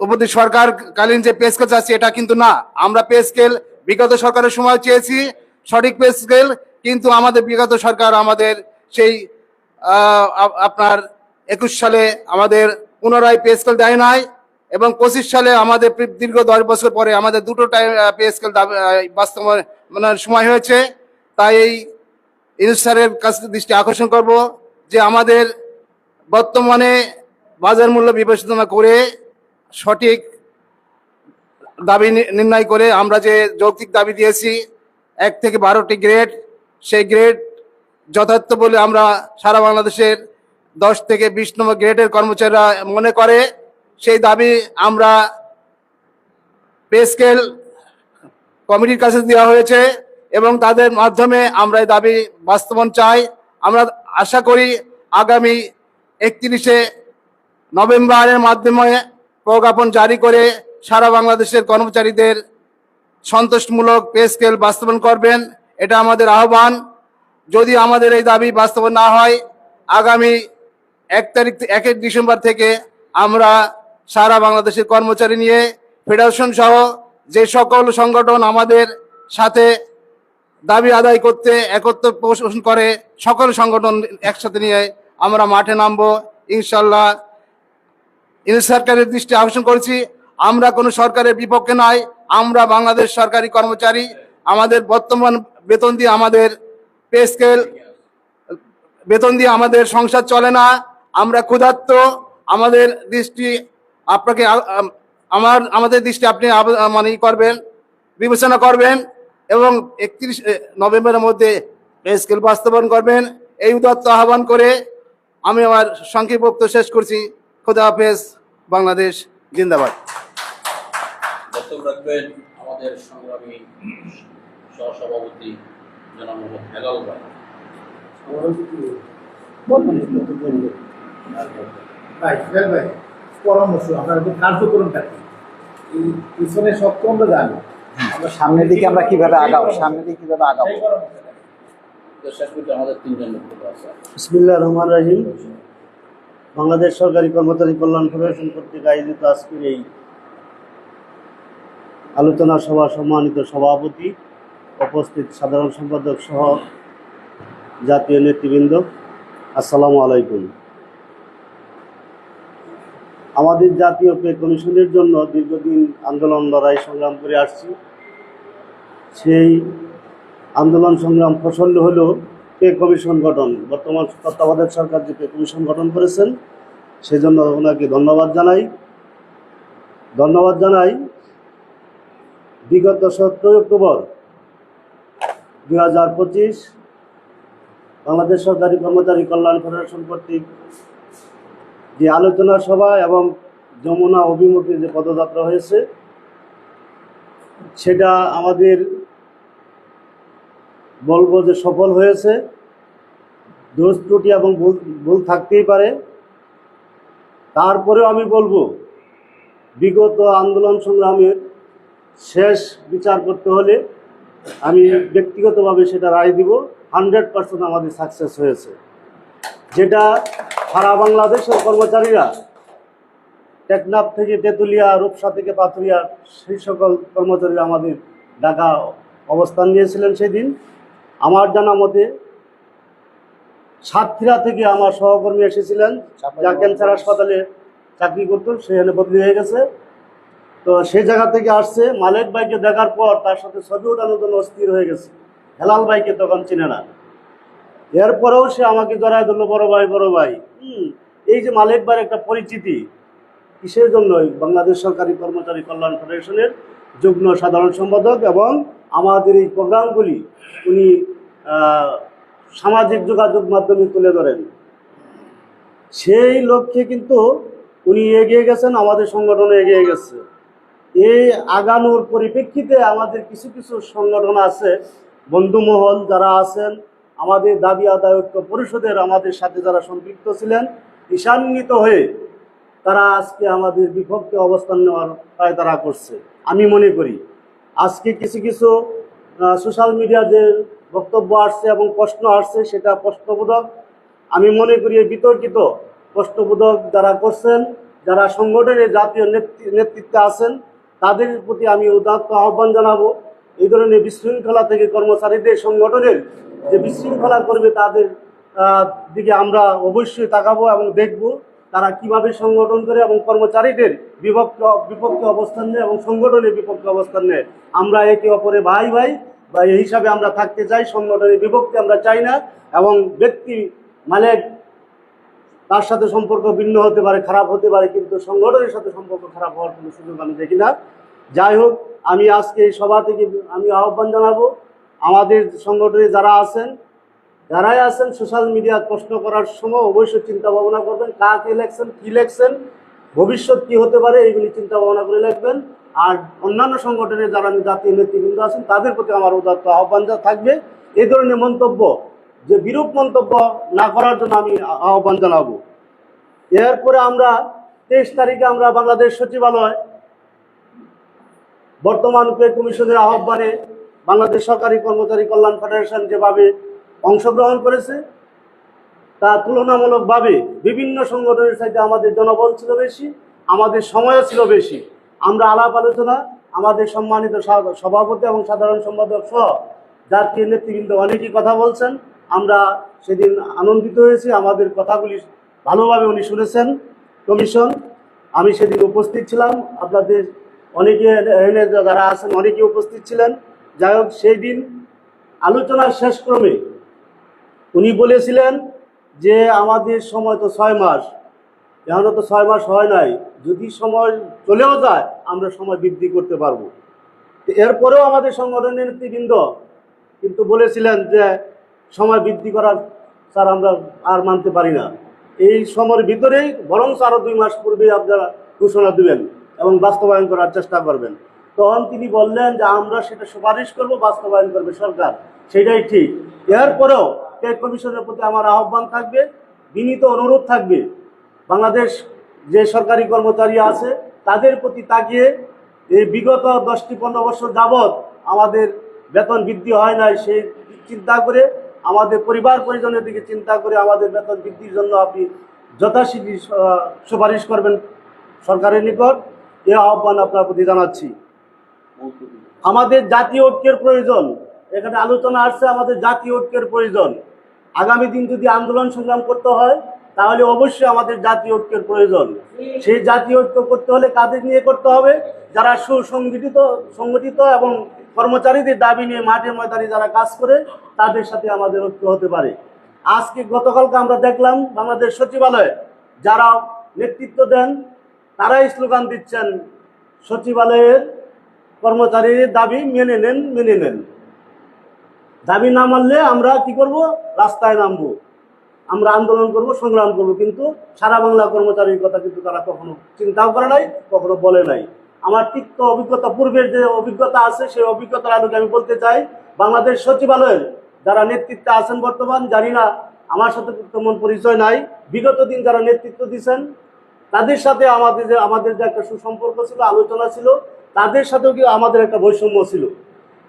উপদেশ সরকারকালীন যে পে স্কেল চাচ্ছি এটা কিন্তু না, আমরা পে স্কেল বিগত সরকারের সময় চেয়েছি সঠিক পে স্কেল, কিন্তু আমাদের বিগত সরকার আমাদের সেই আপনার 21 সালে আমাদের পুনরায় পে স্কেল দেয় নাই এবং 25 সালে আমাদের দীর্ঘ 10 বছর পরে আমাদের দুটো টাইম পে স্কেল বাস্তবায়নের সময় হয়েছে। তাই এই ইউনুস স্যারের কাছে দৃষ্টি আকর্ষণ করব যে আমাদের বর্তমানে বাজার মূল্য বিবেচনা করে সঠিক দাবি নির্ণয় করে আমরা যে যৌক্তিক দাবি দিয়েছি 1 থেকে 12টি গ্রেড, সেই গ্রেড যথার্থ বলে আমরা সারা বাংলাদেশের 10 থেকে 20 নম্বর গ্রেডের কর্মচারীরা মনে করে সেই দাবি আমরা পে স্কেল কমিটির কাছে দেওয়া হয়েছে এবং তাদের মাধ্যমে আমরা এই দাবি বাস্তবায়ন চাই। আমরা আশা করি আগামী 31শে নভেম্বরের মাধ্যমে প্রজ্ঞাপন জারি করে সারা বাংলাদেশের কর্মচারীদের সন্তোষমূলক পে স্কেল বাস্তবায়ন করবেন, এটা আমাদের আহ্বান। যদি আমাদের এই দাবি বাস্তবায়ন না হয়, আগামী 1 ডিসেম্বর থেকে আমরা সারা বাংলাদেশের কর্মচারী নিয়ে ফেডারেশন সহ যে সকল সংগঠন আমাদের সাথে দাবি আদায় করতে একত্র পোষণ করে, সকল সংগঠন একসাথে নিয়ে আমরা মাঠে নামবো ইনশাল্লাহ। সরকারের দৃষ্টি আকর্ষণ করেছি, আমরা কোনো সরকারের বিপক্ষে নয়, আমরা বাংলাদেশ সরকারি কর্মচারী। আমাদের বর্তমান বেতন দিয়ে আমাদের পে স্কেল বেতন দিয়ে আমাদের সংসার চলে না, আমরা ক্ষুধার্ত। আমাদের দৃষ্টি আপনাকে আমাদের দৃষ্টি আপনি মানে করবেন, বিবেচনা করবেন এবং 31 নভেম্বরের মধ্যে পে স্কেল বাস্তবায়ন করবেন, এই উদাত্ত আহ্বান করে আমি আমার সংক্ষিপ্ত বক্তব্য শেষ করছি। খোদা হাফেজ, বাংলাদেশ জিন্দাবাদ। বক্তব্য রাখবেন আমাদের সংগ্রামী সহসভাপতি জনাব মোহাম্মদ হেলাল ভাই। পরামর্শ আপনার কার্যক্রমটা কি? এই পিছনে সব তো আমরা জানি, আমরা সামনের দিকে আমরা কিভাবে আগাবো, সামনের দিকে কিভাবে আগাবো। তো শেষ করতে আমাদের 3 জন বক্তব্য আছে। বিসমিল্লাহির রহমানির রহিম। বাংলাদেশ সরকারি কর্মচারী কল্যাণ ফেডারেশন কর্তৃক আয়োজিত আজকের এই আলোচনা সভা সম্মানিত সভাপতি, উপস্থিত সাধারণ সম্পাদক সহ জাতীয় নেতৃবৃন্দ, আসসালামু আলাইকুম। আমাদের জাতীয় পে কমিশনের জন্য দীর্ঘদিন আন্দোলন লড়াই সংগ্রাম করে আসছি। সেই আন্দোলন সংগ্রাম ফসল হলো পে কমিশন গঠন। বর্তমান তত্ত্বাবধায়ক সরকার যে পে কমিশন গঠন করেছেন, সেজন্য ওনাকে ধন্যবাদ জানাই। বিগত 17 অক্টোবর 2025 বাংলাদেশ সরকারি কর্মচারী কল্যাণ ফেডারেশন কর্তৃক যে আলোচনা সভা এবং যমুনা অভিমুখে যে পদযাত্রা হয়েছে, সেটা আমাদের বলবো যে সফল হয়েছে। দোষ ত্রুটি এবং ভুল থাকতেই পারে, তারপরেও আমি বলবো বিগত আন্দোলন সংগ্রামের শেষ বিচার করতে হলে আমি ব্যক্তিগতভাবে সেটা রায় দিব 100% আমাদের সাকসেস হয়েছে। যেটা সারা বাংলাদেশের কর্মচারীরা টেকনাফ থেকে তেঁতুলিয়া, রূপসা থেকে পাথুরিয়া, সেই সকল কর্মচারীরা আমাদের ঢাকা অবস্থান নিয়েছিলেন। সেদিন আমার জানা মতে সাতক্ষীরা থেকে আমার সহকর্মী এসেছিলেন, যা ক্যান্সার হাসপাতালে চাকরি করতো, সেখানে বদলি হয়ে গেছে। তো সেই জায়গা থেকে আসছে। মালেক ভাইকে দেখার পর তার সাথে ছবি ওঠানোর জন্য অস্থির হয়ে গেছে। হেলাল ভাইকে তখন চিনে না, এরপরেও সে আমাকে জড়ায় ধরলো, বড় ভাই। এই যে মালেক ভাইয়ের একটা পরিচিতি, কিসের জন্য? বাংলাদেশ সরকারি কর্মচারী কল্যাণ ফেডারেশনের যুগ্ম সাধারণ সম্পাদক এবং আমাদের এই প্রোগ্রামগুলি উনি সামাজিক যোগাযোগ মাধ্যমে তুলে ধরেন। সেই লক্ষ্যে কিন্তু উনি এগিয়ে গেছেন, আমাদের সংগঠন এগিয়ে গেছে। এই আগানোর পরিপ্রেক্ষিতে আমাদের কিছু কিছু সংগঠন আছে, বন্ধুমহল যারা আছেন, আমাদের দাবি আদায় ঐক্য পরিষদের আমাদের সাথে যারা সম্পৃক্ত ছিলেন, ঈশান্বিত হয়ে তারা আজকে আমাদের বিপক্ষে অবস্থান নেওয়ার পায়তারা করছে। আমি মনে করি আজকে কিছু কিছু সোশ্যাল মিডিয়া যে বক্তব্য আসছে এবং প্রশ্ন আসছে, সেটা প্রশ্নবোধক। আমি মনে করি এই বিতর্কিত প্রশ্নবোধক যারা করছেন, যারা সংগঠনের জাতীয় নেতৃত্বে আছেন, তাদের প্রতি আমি উদাত্ত আহ্বান জানাবো। এই ধরনের বিশৃঙ্খলা থেকে কর্মচারীদের সংগঠনের যে বিশৃঙ্খলা করবে, তাদের দিকে আমরা অবশ্যই তাকাবো এবং দেখব তারা কিভাবে সংগঠন করে এবং কর্মচারীদের বিপক্ষে অবস্থান নেয় এবং সংগঠনের বিপক্ষে অবস্থান নেয়। আমরা একে অপরে ভাই বা এই হিসাবে আমরা থাকতে চাই, সংগঠনের বিপক্ষে আমরা চাই না। এবং ব্যক্তি মালিক তার সাথে সম্পর্ক ভিন্ন হতে পারে, খারাপ হতে পারে, কিন্তু সংগঠনের সাথে সম্পর্ক খারাপ হওয়ার কোনো সুযোগ আমি দেখি না। যাই হোক, আমি আজকে এই সভা থেকে আমি আহ্বান জানাবো আমাদের সংগঠনে যারাই আছেন সোশ্যাল মিডিয়া প্রশ্ন করার সময় অবশ্যই চিন্তা ভাবনা করবেন, কাকে লেখছেন, কি লেখছেন, ভবিষ্যৎ কি হতে পারে এইগুলি চিন্তা ভাবনা করে রাখবেন। আর অন্যান্য সংগঠনের যারা জাতীয় নেতৃবৃন্দ আছেন তাদের প্রতি আমার উদাত্ত আহ্বান থাকবে এই ধরনের মন্তব্য, যে বিরূপ মন্তব্য না করার জন্য আমি আহ্বান জানাবো। এরপরে আমরা 23 তারিখে আমরা বাংলাদেশ সচিবালয় বর্তমান পে কমিশনের আহ্বানে বাংলাদেশ সরকারি কর্মচারী কল্যাণ ফেডারেশন যেভাবে অংশগ্রহণ করেছে তা তুলনামূলকভাবে বিভিন্ন সংগঠনের চাইতে আমাদের জনবল ছিল বেশি, আমাদের সময়ও ছিল বেশি। আমরা আলাপ আলোচনা আমাদের সম্মানিত সভাপতি এবং সাধারণ সম্পাদক সহ জাতীয় নেতৃবৃন্দ অনেকেই কথা বলছেন, আমরা সেদিন আনন্দিত হয়েছি। আমাদের কথাগুলি ভালোভাবে উনি শুনেছেন কমিশন, আমি সেদিন উপস্থিত ছিলাম, আপনাদের অনেকে এখানে যারা আছেন অনেকে উপস্থিত ছিলেন। যাই হোক, সেই দিন আলোচনার শেষ ক্রমে উনি বলেছিলেন যে আমাদের সময় তো 6 মাস, এখনো তো 6 মাস হয় নাই, যদি সময় চলেও যায় আমরা সময় বৃদ্ধি করতে পারবো। এরপরেও আমাদের সংগঠনের নেতৃবৃন্দ কিন্তু বলেছিলেন যে সময় বৃদ্ধি করার স্যার আমরা আর মানতে পারি না, এই সময়ের ভিতরেই বরং আরও 2 মাস পূর্বেই আপনারা ঘোষণা দেবেন এবং বাস্তবায়ন করার চেষ্টা করবেন। তখন তিনি বললেন যে আমরা সেটা সুপারিশ করব, বাস্তবায়ন করবে সরকার, সেটাই ঠিক। এরপরেও পে কমিশনের প্রতি আমার আহ্বান থাকবে, বিনীত অনুরোধ থাকবে, বাংলাদেশ যে সরকারি কর্মচারী আছে তাদের প্রতি তাকিয়ে এই বিগত 10-15 বছর যাবৎ আমাদের বেতন বৃদ্ধি হয় নাই, সেই চিন্তা করে আমাদের পরিবার পরিজনের দিকে চিন্তা করে আমাদের বেতন বৃদ্ধির জন্য আপনি যথাশীঘ্র সুপারিশ করবেন সরকারের নিকট, এ আহ্বান আপনার প্রতি জানাচ্ছি। আমাদের জাতীয় ঐক্যের প্রয়োজন, এখানে আলোচনা আসছে আমাদের জাতীয় ঐক্যের প্রয়োজন। আগামী দিন যদি আন্দোলন সংগ্রাম করতে হয় তাহলে অবশ্যই আমাদের জাতীয় ঐক্যের প্রয়োজন। সেই জাতীয় ঐক্য করতে হলে কাদের নিয়ে করতে হবে? যারা সংগঠিত এবং কর্মচারীদের দাবি নিয়ে মাঠে ময়দানে যারা কাজ করে তাদের সাথে আমাদের ঐক্য হতে পারে। আজকে গতকালকে আমরা দেখলাম বাংলাদেশ সচিবালয়ে যারা নেতৃত্ব দেন তারাই স্লোগান দিচ্ছেন সচিবালয়ের কর্মচারীদের দাবি মেনে নেন, মেনে নেন। দাবি না মানলে আমরা কি করব? রাস্তায় নামবো, আমরা আন্দোলন করব, সংগ্রাম করব। কিন্তু সারা বাংলা কর্মচারীর কথা কিন্তু তারা কখনো চিন্তাও করে নাই, কখনো বলে নাই। আমার তিক্ত অভিজ্ঞতা, পূর্বের যে অভিজ্ঞতা আছে সেই অভিজ্ঞতার আলোকে আমি বলতে চাই, বাংলাদেশ সচিবালয়ের যারা নেতৃত্বে আছেন বর্তমান, জানি না আমার সাথে তেমন পরিচয় নাই, বিগত দিন যারা নেতৃত্ব দিচ্ছেন তাদের সাথে আমাদের যে একটা সুসম্পর্ক ছিল, আলোচনা ছিল, তাদের সাথেও কি আমাদের একটা বৈষম্য ছিল,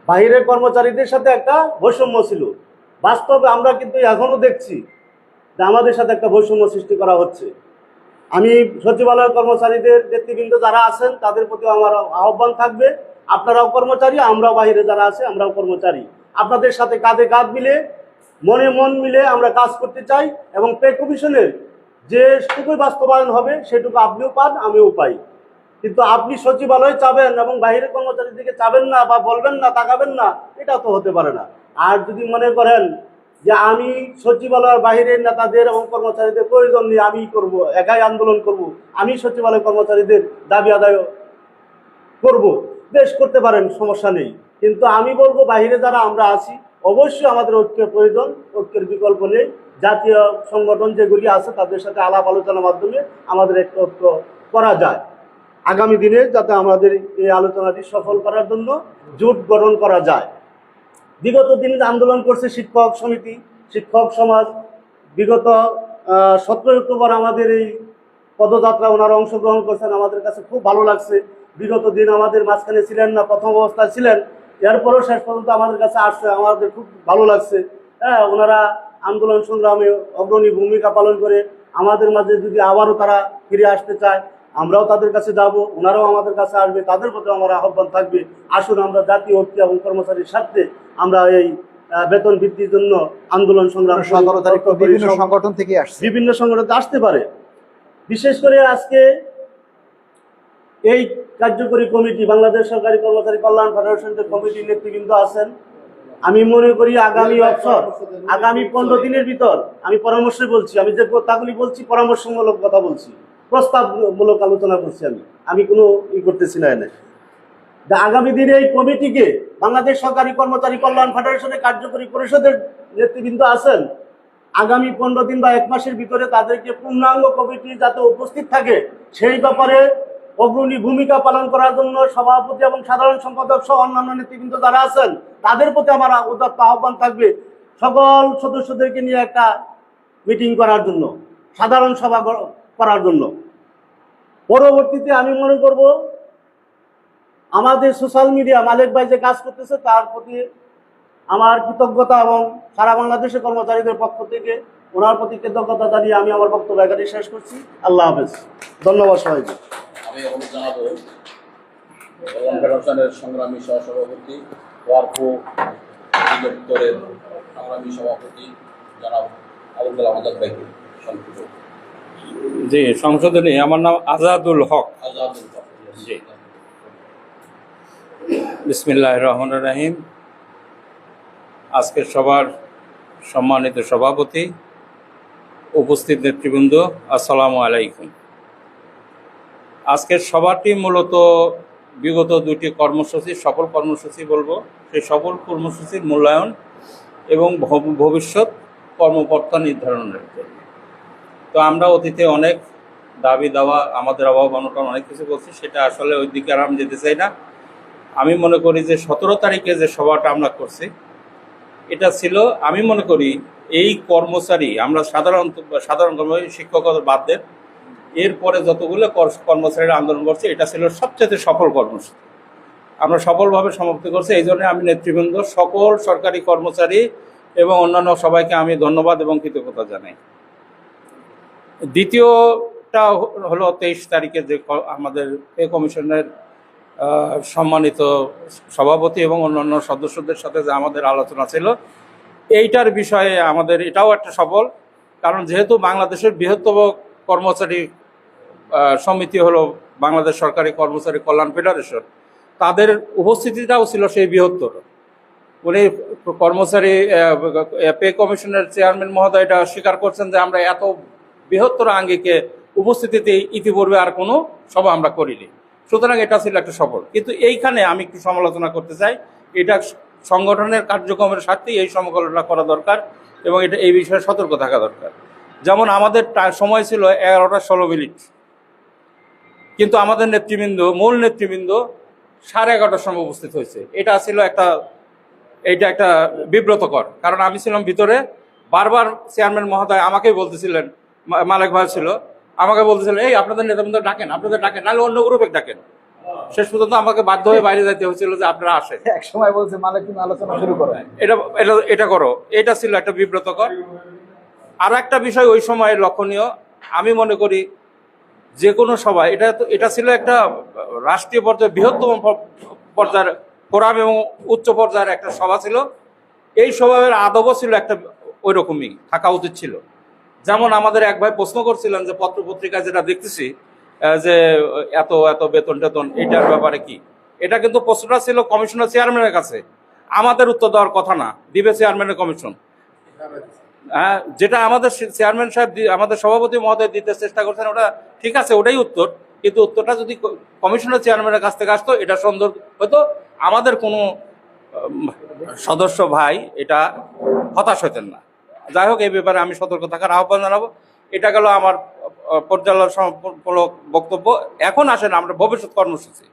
বাহিরের কর্মচারীদের সাথে একটা বৈষম্য ছিল। বাস্তবে আমরা কিন্তু এখনো দেখছি যে আমাদের সাথে একটা বৈষম্য সৃষ্টি করা হচ্ছে। আমি সচিবালয়ের কর্মচারীদের নেতৃবৃন্দ যারা আছেন তাদের প্রতি আমার আহ্বান থাকবে, আপনারাও কর্মচারী, আমরাও বাইরে যারা আছে আমরাও কর্মচারী, আপনাদের সাথে কাঁধে কাঁধ মিলে মনে মন মিলে আমরা কাজ করতে চাই এবং পে কমিশনের যেটুকু বাস্তবায়ন হবে সেটুকু আপনিও পান, আমিও পাই। কিন্তু আপনি সচিবালয় চাবেন এবং বাইরের কর্মচারীর দিকে চাবেন না বা বলবেন না, তাকাবেন না, এটা তো হতে পারে না। আর যদি মনে করেন যে আমি সচিবালয়ের বাইরের নেতাদের এবং কর্মচারীদের প্রয়োজন নিয়ে আমি করব, একাই আন্দোলন করব, আমি সচিবালয় কর্মচারীদের দাবি আদায় করব, বেশ করতে পারেন, সমস্যা নেই। কিন্তু আমি বলবো বাইরে যারা আমরা আছি অবশ্যই আমাদের ঐক্যের প্রয়োজন, ঐক্যের বিকল্প নেই। জাতীয় সংগঠন যেগুলি আছে তাদের সাথে আলাপ আলোচনার মাধ্যমে আমাদের একটা ঐক্য করা যায়। আগামী দিনে যাতে আমাদের এই আলোচনাটি সফল করার জন্য জোট গঠন করা যায়। বিগত দিনে আন্দোলন করছে শিক্ষক সমিতি, শিক্ষক সমাজ, বিগত 17 অক্টোবর আমাদের এই পদযাত্রা ওনারা অংশগ্রহণ করছেন, আমাদের কাছে খুব ভালো লাগছে। বিগত দিন আমাদের মাঝখানে ছিলেন না, প্রথম অবস্থায় ছিলেন, এরপরেও শেষ পর্যন্ত আমাদের কাছে আসছে, আমাদের খুব ভালো লাগছে। হ্যাঁ, ওনারা আন্দোলন সংগ্রামে অগ্রণী ভূমিকা পালন করে আমাদের মাঝে যদি আবারও তারা ফিরে আসতে চায় আমরাও তাদের কাছে যাব, ওনারাও আমাদের কাছে আসবে, তাদের প্রতি আমার আহ্বান থাকবে, আসুন আমরা জাতীয় ঐক্য এবং কর্মচারীর স্বার্থে আমরা এই বেতন বৃদ্ধির জন্য আন্দোলন সংগ্রাম। 17 তারিখ বিভিন্ন সংগঠন থেকে আসছে, বিভিন্ন সংগঠন আসতে পারে। বিশেষ করে আজকে এই কার্যকরী কমিটি বাংলাদেশ সরকারি কর্মচারী কল্যাণ ফেডারেশনের কমিটির নেতৃবৃন্দ আছেন। আমি মনে করি আগামী অবসর, আগামী 15 দিনের ভিতর, আমি পরামর্শ বলছি, আমি যে কথাগুলি বলছি পরামর্শমূলক কথা বলছি, প্রস্তাবমূলক আলোচনা করছি, আমি কোনো করতেছি না। এনে আগামী দিনে এই কমিটিকে বাংলাদেশ সরকারি কর্মচারী কল্যাণ ফেডারেশনের কার্যকরী পরিষদের নেতৃবৃন্দ আছেন, আগামী 15 দিন বা 1 মাসের ভিতরে তাদেরকে পূর্ণাঙ্গ কমিটি যাতে উপস্থিত থাকে সেই ব্যাপারে অগ্রণী ভূমিকা পালন করার জন্য সভাপতি এবং সাধারণ সম্পাদক সহ অন্যান্য নেতৃবৃন্দ যারা আছেন তাদের প্রতি আমার উদাত্ত আহ্বান থাকবে সকল সদস্যদেরকে নিয়ে একটা মিটিং করার জন্য, সাধারণ সভা করার জন্য। পরবর্তীতে আমি মনে করব আমাদের সোশ্যাল মিডিয়া মালিক ভাই যে কাজ করতেছে তার প্রতি আমার কৃতজ্ঞতা এবং সারা বাংলাদেশের কর্মচারীদের পক্ষ থেকে ওনার প্রতি কৃতজ্ঞতা জানিয়ে আমি আমার বক্তব্য এখানে শেষ করছি। আল্লাহ হাফেজ, ধন্যবাদ সবাইকে। আমি এখন জানাবো ফেডারেশনের সংগ্রামী সহসভাপতি ওয়ার্কো অধিদপ্তরের সংগ্রামী সভাপতি জনাব আবুল কালাম আজাদ ভাইকে সংক্ষিপ্ত। জি, সংশোধনী। আমার নাম আজাদুল হক। আজাদুল হক। জি। বিসমিল্লাহির রহমানির রহিম। আজকের সবার সম্মানিত সভাপতি, উপস্থিত নেতৃবৃন্দ, আসসালামু আলাইকুম। আজকের সভাটি মূলত বিগত 2টি কর্মসূচি, সফল কর্মসূচি বলবো, সেই সফল কর্মসূচির মূল্যায়ন এবং ভবিষ্যৎ কর্মকর্তা নির্ধারণের জন্য। তো আমরা অতীতে অনেক দাবি দাওয়া, আমাদের অভাব অনটন অনেক কিছু বলছি, সেটা আসলে ওই দিকে আর আমি যেতে চাই না। আমি মনে করি যে 17 তারিখে যে সভাটা আমরা করছি, এটা ছিল, আমি মনে করি এই কর্মচারী, আমরা সাধারণ কর্মচারী, শিক্ষকতা বাদ দেন, এরপরে যতগুলো কর্মচারীরা আন্দোলন করছে, এটা ছিল সবচেয়ে সফল কর্মসূচি। আমরা সফলভাবে সমাপ্তি করছি। এই জন্য আমি নেতৃবৃন্দ, সকল সরকারি কর্মচারী এবং অন্যান্য সবাইকে আমি ধন্যবাদ এবং কৃতজ্ঞতা জানাই। দ্বিতীয়টা হলো 23 তারিখে যে আমাদের পে কমিশনের সম্মানিত সভাপতি এবং অন্যান্য সদস্যদের সাথে যে আমাদের আলোচনা ছিল, এইটার বিষয়ে আমাদের এটাও একটা সফল। কারণ যেহেতু বাংলাদেশের বৃহত্তম কর্মচারী সমিতি হলো বাংলাদেশ সরকারি কর্মচারী কল্যাণ ফেডারেশন, তাদের উপস্থিতিটাও ছিল সেই বৃহত্তর। উনি কর্মচারী পে কমিশনের চেয়ারম্যান মহোদয় এটা স্বীকার করছেন যে আমরা এত বৃহত্তর আঙ্গিকে উপস্থিতিতে ইতিপূর্বে আর কোনো সভা আমরা করিনি। সুতরাং এটা ছিল একটা সফল। কিন্তু এইখানে আমি একটু সমালোচনা করতে চাই, এটা সংগঠনের কার্যক্রমের স্বার্থে এই সমালোচনা করা দরকার এবং এটা এই বিষয়ে সতর্ক থাকা দরকার। যেমন আমাদের সময় ছিল 11টা 16 মিনিট, কিন্তু আমাদের নেতৃবৃন্দ, মূল নেতৃবৃন্দ 11:30টার সময় উপস্থিত হয়েছে। এটা ছিল একটা বিব্রতকর। কারণ আমি ছিলাম ভিতরে, বারবার চেয়ারম্যান মহোদয় আমাকেই বলতেছিলেন, মালিক ভাই ছিল, আমাকে বলতেছিলেন, এই আপনাদের নেতৃবৃন্দ ডাকেন, নাহলে অন্য গ্রুপে ডাকেন। শেষ পর্যন্ত আমাকে বাধ্য হয়ে বাইরে যাইতে হয়েছিল যে আপনারা আসেন। এক সময় বলছে মালিক তুমি আলোচনা শুরু করো, এটা করো। এটা ছিল একটা বিব্রতকর। আর একটা বিষয় ওই সময় লক্ষণীয়, আমি মনে করি যে কোনো সভায়, এটা ছিল একটা রাষ্ট্রীয় পর্যায়ে বৃহত্তম পর্যায়ের ফোরাম এবং উচ্চ পর্যায়ের একটা সভা ছিল। এই সভার আদবও ছিল একটা ওই রকমই থাকা উচিত ছিল। যেমন আমাদের এক ভাই প্রশ্ন করছিলেন যে পত্র পত্রিকায় যেটা দেখতেছি যে এত এত বেতন টেতন, এটার ব্যাপারে কি? এটা কিন্তু প্রশ্নটা ছিল কমিশনার চেয়ারম্যানের কাছে, আমাদের উত্তর দেওয়ার কথা না, দিবে চেয়ারম্যানের কমিশন। হ্যাঁ, যেটা আমাদের চেয়ারম্যান সাহেব, আমাদের সভাপতি মহোদয় দিতে চেষ্টা করছেন, ওটা ঠিক আছে, ওটাই উত্তর। কিন্তু উত্তরটা যদি কমিশনার চেয়ারম্যানের কাছ থেকে আসতো, এটা সুন্দর হয়তো, আমাদের কোনো সদস্য ভাই এটা হতাশ হতেন না। যাই হোক, এই ব্যাপারে আমি সতর্ক থাকার আহ্বান জানাবো। এটা গেল আমার পর্যালোচনামূলক বক্তব্য। এখন আসেন আমরা ভবিষ্যৎ কর্মসূচি।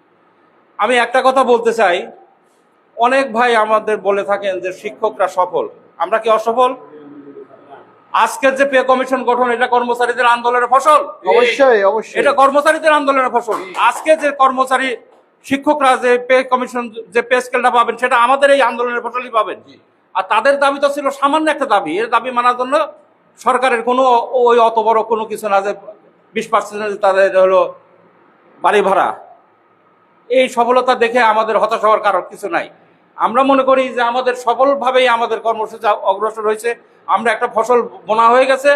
আমি একটা কথা বলতে চাই, অনেক ভাই আমাদের বলে থাকেন যে শিক্ষকরা সফল, আমরা কি অসফল? আজকের যে পে কমিশন গঠন, এটা কর্মচারীদের আন্দোলনের ফসল। অবশ্যই অবশ্যই এটা কর্মচারীদের আন্দোলনের ফসল। আজকে যে কর্মচারী শিক্ষকরা যে পে কমিশন, যে পে স্কেলটা পাবেন, সেটা আমাদের এই আন্দোলনের ফসলই পাবেন। আর তাদের দাবি তো ছিল সামান্য একটা দাবি। এর দাবি মানার জন্য সরকারের কোনো ওই অত বড় কোনো কিছু না যে 20% তাদের হলো বাড়ি ভাড়া। এই সফলতা দেখে আমাদের হতাশ হওয়ার কারণ কিছু নাই। আমরা মনে করি যে আমাদের সফলভাবেই আমাদের কর্মসূচি অগ্রসর হয়েছে। আমরা একটা ফসল বোনা হয়ে গেছে,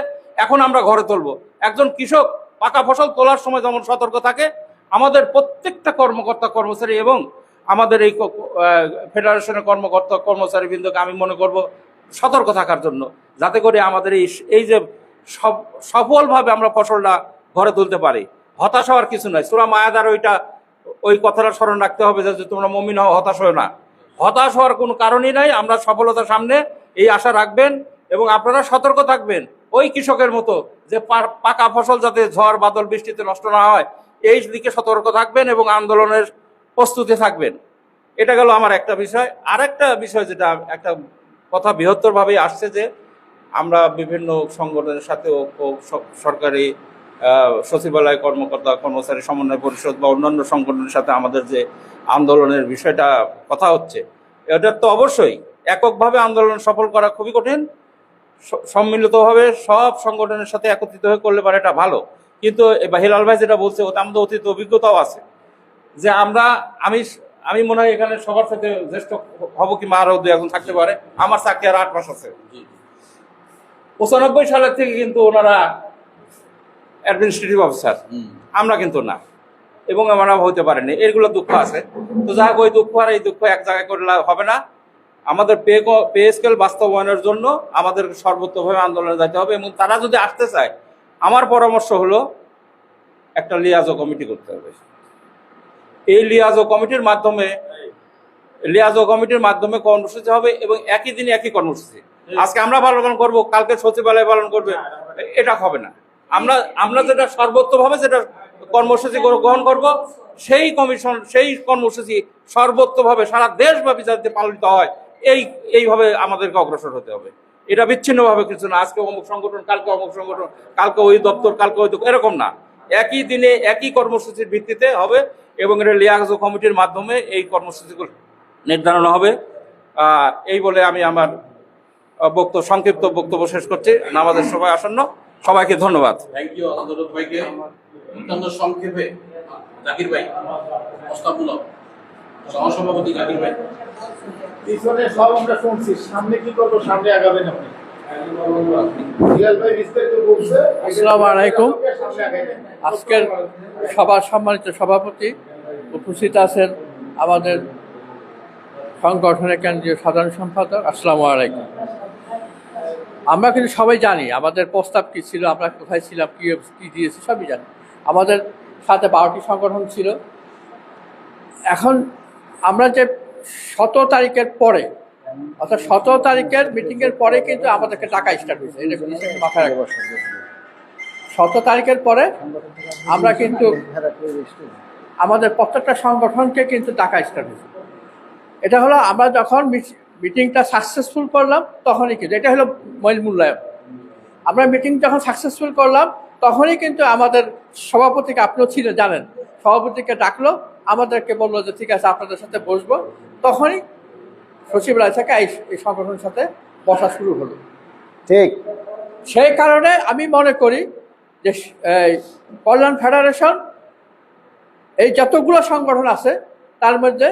এখন আমরা ঘরে তুলবো। একজন কৃষক পাকা ফসল তোলার সময় যেমন সতর্ক থাকে, আমাদের প্রত্যেকটা কর্মকর্তা কর্মচারী এবং আমাদের এই ফেডারেশনের কর্মকর্তা কর্মচারীবৃন্দকে আমি মনে করব সতর্ক থাকার জন্য, যাতে করে আমাদের এই যে সফলভাবে আমরা ফসলটা ঘরে তুলতে পারি। হতাশ হওয়ার কিছু নাই। সূরা মায়াদার ওই কথাটা স্মরণ রাখতে হবে যে তোমরা মুমিন হও, হতাশ হও না। হতাশ হওয়ার কোনো কারণই নাই। আমরা সফলতার সামনে এই আশা রাখবেন এবং আপনারা সতর্ক থাকবেন ওই কৃষকের মতো যে পাকা ফসল যাতে ঝড় বাদল বৃষ্টিতে নষ্ট না হয় এই দিকে সতর্ক থাকবেন এবং আন্দোলনের প্রস্তুতি থাকবেন। এটা গেল আমার একটা বিষয়। আর একটা বিষয় যেটা একটা কথা বৃহত্তরভাবে আসছে যে আমরা বিভিন্ন সংগঠনের সাথে সরকারি সচিবালয় কর্মকর্তা কর্মচারী সমন্বয় পরিষদ বা অন্যান্য সংগঠনের সাথে আমাদের যে আন্দোলনের বিষয়টা কথা হচ্ছে, এটা তো অবশ্যই এককভাবে আন্দোলন সফল করা খুবই কঠিন। সম্মিলিতভাবে সব সংগঠনের সাথে একত্রিত হয়ে করলে পারে এটা ভালো। কিন্তু হিলাল ভাই যেটা বলছে ওটা আমাদের অতীত অভিজ্ঞতাও আছে যে আমি মনে হয় এখানে সবার সাথে জ্যেষ্ঠ হব কিংবা আরো 2-1 থাকতে পারে। আমার চাকরি আর 8 মাস আছে। 95 সালের থেকে কিন্তু ওনারা অ্যাডমিনিস্ট্রেটিভ অফিসার, আমরা কিন্তু না, এবং আমরা হতে পারেনি। এগুলো দুঃখ আছে। তো যাই হোক, ওই দুঃখ আর এই দুঃখ এক জায়গায় করলে হবে না। আমাদের পে স্কেল বাস্তবায়নের জন্য আমাদের সর্বোচ্চভাবে আন্দোলনে যেতে হবে এবং তারা যদি আসতে চায় আমার পরামর্শ হলো একটা লিয়াজো কমিটি করতে হবে। এই লিয়াজো কমিটির মাধ্যমে কর্মসূচি হবে এবং একই দিনে একই কর্মসূচি। আজকে আমরা পালন করব, কালকে সচিবালয় পালন করবে, এটা হবে না। আমরা যেটা সর্বোচ্চভাবে যেটা কর্মসূচি গ্রহণ করব সেই কর্মসূচি সর্বোচ্চভাবে সারা দেশব্যাপী যাতে পালিত হয় এইভাবে আমাদেরকে অগ্রসর হতে হবে। এটা বিচ্ছিন্নভাবে কিছু না, আজকে অমুক সংগঠন, কালকে অমুক সংগঠন, কালকে ওই দপ্তর, কালকে ওই দপ্তর, এরকম না। একই দিনে একই কর্মসূচির ভিত্তিতে হবে এবং এটা লিয়াজো কমিটির মাধ্যমে এই কর্মসূচিগুলো নির্ধারণ হবে। এই বলে আমি আমার সংক্ষিপ্ত বক্তব্য শেষ করছি। নামাজের সময় আসন্ন, সবাইকে ধন্যবাদ। থ্যাংক ইউ আলহামদুলিল্লাহ ভাইকে। অত্যন্ত সংক্ষেপে জাকির ভাই প্রস্তাবমূলক সহসভাপতি জাকির ভাই। পিছনে সব আমরা শুনছি, সামনে কি করবো, সামনে আগাবেন আপনি। হিলাল ভাই বিস্তারিত বলছে। আসসালামু আলাইকুম। আজকের সভার সম্মানিত সভাপতি উপস্থিত আছেন আমাদের সংগঠনের কেন্দ্রীয় সাধারণ সম্পাদক, আসসালামু আলাইকুম। আমরা কিন্তু সবাই জানি আমাদের প্রস্তাব কী ছিল, আমরা কোথায় ছিলাম, কী দিয়েছি সবই জানি। আমাদের সাথে 12টি সংগঠন ছিল। এখন আমরা যে 17 তারিখের পরে, অর্থাৎ 17 তারিখের মিটিংয়ের পরে কিন্তু আমাদেরকে টাকা স্টার্ট হয়েছে, এটা মাথায় রাখবো। 17 তারিখের পরে আমরা কিন্তু আমাদের প্রত্যেকটা সংগঠনকে কিন্তু টাকা স্টার্ট হয়েছে। এটা হলো আমরা যখন মিটিংটা সাকসেসফুল করলাম তখনই কিন্তু এটা হলো মূল্যায়ন। আমরা মিটিং যখন সাকসেসফুল করলাম তখনই কিন্তু আমাদের সভাপতিকে, আপনিও ছিলেন জানেন, সভাপতিকে ডাকলো, আমাদেরকে বললো যে ঠিক আছে আপনাদের সাথে বসবো। তখনই সচিবালয় থেকে এই সংগঠনের সাথে বসা শুরু হলো। ঠিক সেই কারণে আমি মনে করি যে কল্যাণ ফেডারেশন এই যতগুলো সংগঠন আছে তার মধ্যে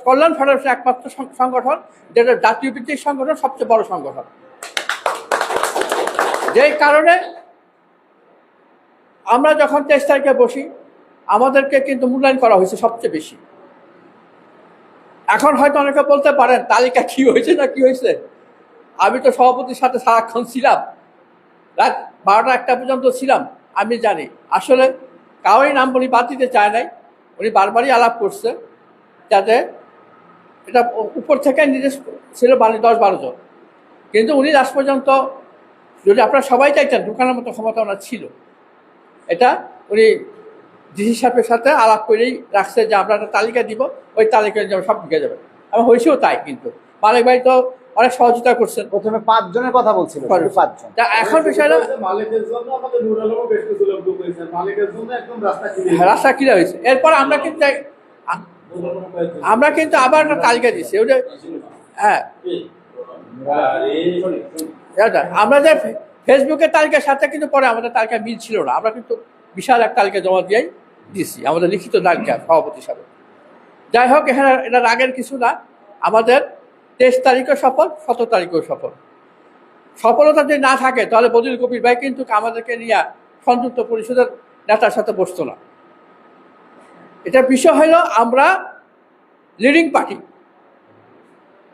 কল্যাণ ফেডারেশন একমাত্র সংগঠন যেটা জাতীয় ভিত্তিক সংগঠন, সবচেয়ে বড় সংগঠন। যেই কারণে আমরা যখন 23 তারিখে বসি আমাদেরকে কিন্তু মূল্যায়ন করা হয়েছে সবচেয়ে বেশি। এখন হয়তো অনেকে বলতে পারেন তালিকা কি হয়েছে না কি হয়েছে, আমি তো সভাপতির সাথে সারাক্ষণ ছিলাম, রাত 12টা-1টা পর্যন্ত ছিলাম। আমি জানি আসলে কারোই নাম উনি বাদ দিতে চায় নাই, উনি বারবারই আলাপ করছে যাতে এটা উপর থেকে নির্দেশ ছিল 10-12 জন, কিন্তু উনি লাস্ট পর্যন্ত যদি আপনারা সবাই চাইতেন ঢুকানোর মতো ক্ষমতা ওনার ছিল। এটা উনি ডিসি সাহেবের সাথে আলাপ করেই রাখছে যে আমরা একটা তালিকা দিব, ওই তালিকা যেমন সব ঢুকে যাবে। আমার হয়েছেও তাই, কিন্তু মালিক ভাই তো অনেক সহযোগিতা করছেন। প্রথমে 5 জনের কথা বলছিল, 5 জন। এখন বিষয়টা মালিকের জন্য আমাদের নূর আলমও বেশ কিছু লোক ঢুকেছে, মালিকের জন্য একদম রাস্তা ক্লিয়ার হয়েছে। এরপর আমরা কিন্তু আবার একটা তালিকা দিচ্ছি, ওটা হ্যাঁ আমরা যে ফেসবুকের তালিকার সাথে কিন্তু পরে আমাদের তালিকা মিল ছিল না। আমরা কিন্তু বিশাল এক তালিকা জমা দিয়েই দিচ্ছি, আমাদের লিখিত তালিকা সভাপতি হিসাবে। যাই হোক, এখানে এটা রাগের কিছু না। আমাদের 23 তারিখও সফল, 17 তারিখেও সফল। সফলতা যদি না থাকে তাহলে বদিউল কবির ভাই কিন্তু আমাদেরকে নিয়ে সংযুক্ত পরিষদের নেতার সাথে বসতো না। এটার বিষয় হলো আমরা লিডিং পার্টি,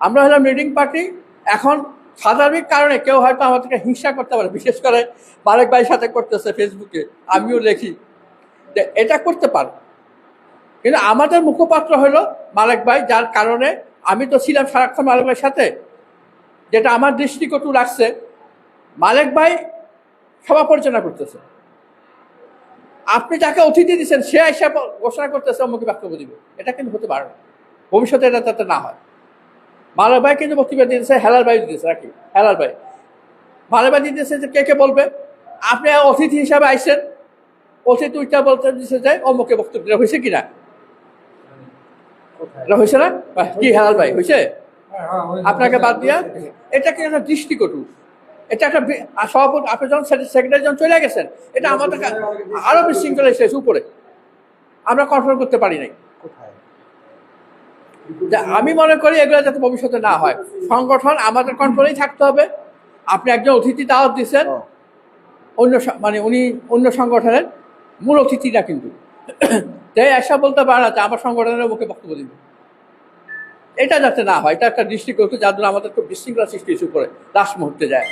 আমরা হলাম লিডিং পার্টি। এখন সাধারণ কারণে কেউ হয়তো আমাদেরকে হিংসা করতে পারে, বিশেষ করে মালিক ভাইয়ের সাথে করতেছে ফেসবুকে, আমিও লিখি যে এটা করতে পারে, কিন্তু আমাদের মুখপাত্র হলো মালিক ভাই, যার কারণে আমি তো ছিলাম সারাক্ষণ মালিক ভাইয়ের সাথে। যেটা আমার দৃষ্টিকটু লাগছে, মালেক ভাই সভা পরিচালনা করতেছে, আপনি যাকে অতিথি দিচ্ছেন সে এসে ঘোষণা করতেছে অমুকে বক্তব্য দিবে, এটা কিন্তু হতে পারে না, ভবিষ্যতে এটা যাতে না হয়। মালেক ভাই কিন্তু বক্তব্য দিতেছে, হেলাল ভাই দিতেছে নাকি, হেলাল ভাই মালেক ভাই দিতেছে যে কে কে বলবে, আপনি অতিথি হিসাবে আইসেন, অতিথি উইটা বলতে দিচ্ছে যে অমুকে বক্তব্য দিলে হয়েছে কিনা, এটা হয়েছে না কি হেলাল ভাই হয়েছে, আপনাকে বাদ দিয়া, এটা কি একটা দৃষ্টিকটু, এটা একটা সভাপতি, আপনি যখন সেক্রেটারি যখন চলে গেছেন, এটা আমাদের আরো বিশৃঙ্খলা এসেছে উপরে, আমরা কন্ট্রোল করতে পারি নাই। আমি মনে করি এগুলো যাতে ভবিষ্যতে না হয়, সংগঠন আমাদের কন্ট্রোলেই থাকতে হবে। আপনি একজন অতিথি দাওয়াত দিচ্ছেন, অন্য মানে উনি অন্য সংগঠনের মূল অতিথি না, কিন্তু তাই এসা বলতে পারে না যে আমার সংগঠনের মুখে বক্তব্য দিন, এটা যাতে না হয়, এটা একটা দৃষ্টিকটু, যার জন্য আমাদের খুব বিশৃঙ্খলা সৃষ্টি হয়েছে উপরে লাস্ট মুহূর্তে যায়।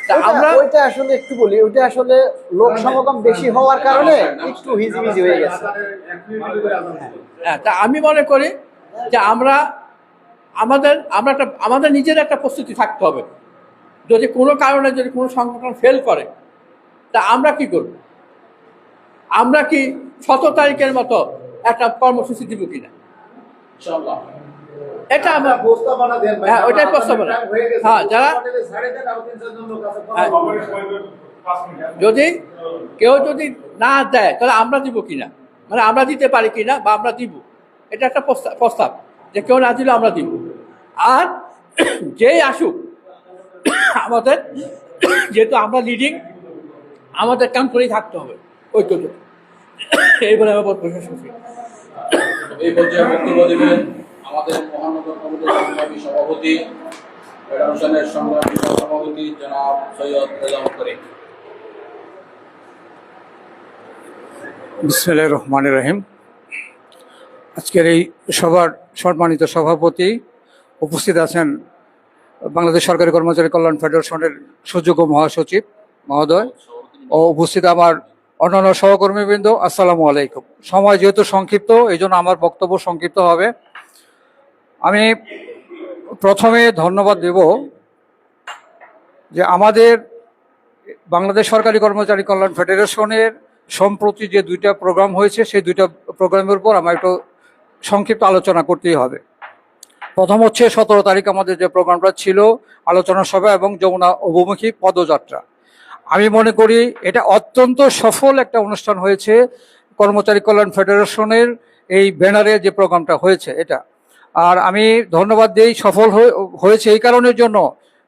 তা আমরা ওইটা আসলে একটু বলি, ওইটা আসলে লোক সমাগম বেশি হওয়ার কারণে একটু হিজিবিজি হয়ে গেছে। হ্যাঁ, তা আমি মনে করি যে আমরা আমাদের নিজের একটা প্রস্তুতি থাকতে হবে, যদি কোনো কারণে যদি কোনো সংগঠন ফেল করে তা আমরা কি করব, আমরা কি 17 তারিখের মতো একটা কর্মসূচি দিব কিনা, ইনশাআল্লাহ এটা আমরা হ্যাঁ ওইটাই প্রস্তাবনা। হ্যাঁ, যারা যদি কেউ যদি না দেয় তাহলে আমরা দিব কিনা, মানে আমরা দিতে পারি কিনা বা আমরা দিব, এটা একটা প্রস্তাব যে কেউ না দিলে আমরা দিব। আর যেই আসুক আমাদের, যেহেতু আমরা লিডিং, আমাদের কাম করেই থাকতে হবে ঐক্য, এই বলে আমার প্রশাস করছি। এই পর্যায়ে বক্তব্য দেবেন আমাদের মহানগর কমিটির সংগ্রামী সভাপতি, ফেডারেশনের সংগ্রামী সভাপতি জনাব সৈয়দ রেজাউল করিম। বিসমিল্লাহির রহমানির রহিম। আজকের এই সভার সম্মানিত সভাপতি, উপস্থিত আছেন বাংলাদেশ সরকারি কর্মচারী কল্যাণ ফেডারেশনের সুযোগ্য মহাসচিব মহোদয় ও উপস্থিত আমার অন্যান্য সহকর্মীবৃন্দ, আসসালামু আলাইকুম। সময় যেহেতু সংক্ষিপ্ত, এই জন্য আমার বক্তব্য সংক্ষিপ্ত হবে। আমি প্রথমে ধন্যবাদ দেব যে আমাদের বাংলাদেশ সরকারি কর্মচারী কল্যাণ ফেডারেশনের সম্প্রতি যে দুইটা প্রোগ্রাম হয়েছে, সেই দুইটা প্রোগ্রামের উপর আমার একটু সংক্ষিপ্ত আলোচনা করতেই হবে। প্রথম হচ্ছে 17 তারিখ আমাদের যে প্রোগ্রামটা ছিল, আলোচনা সভা এবং যমুনা অভিমুখী পদযাত্রা। আমি মনে করি এটা অত্যন্ত সফল একটা অনুষ্ঠান হয়েছে কর্মচারী কল্যাণ ফেডারেশনের এই ব্যানারে যে প্রোগ্রামটা হয়েছে এটা। আর আমি ধন্যবাদ দিই, সফল হয়েছে এই কারণের জন্য,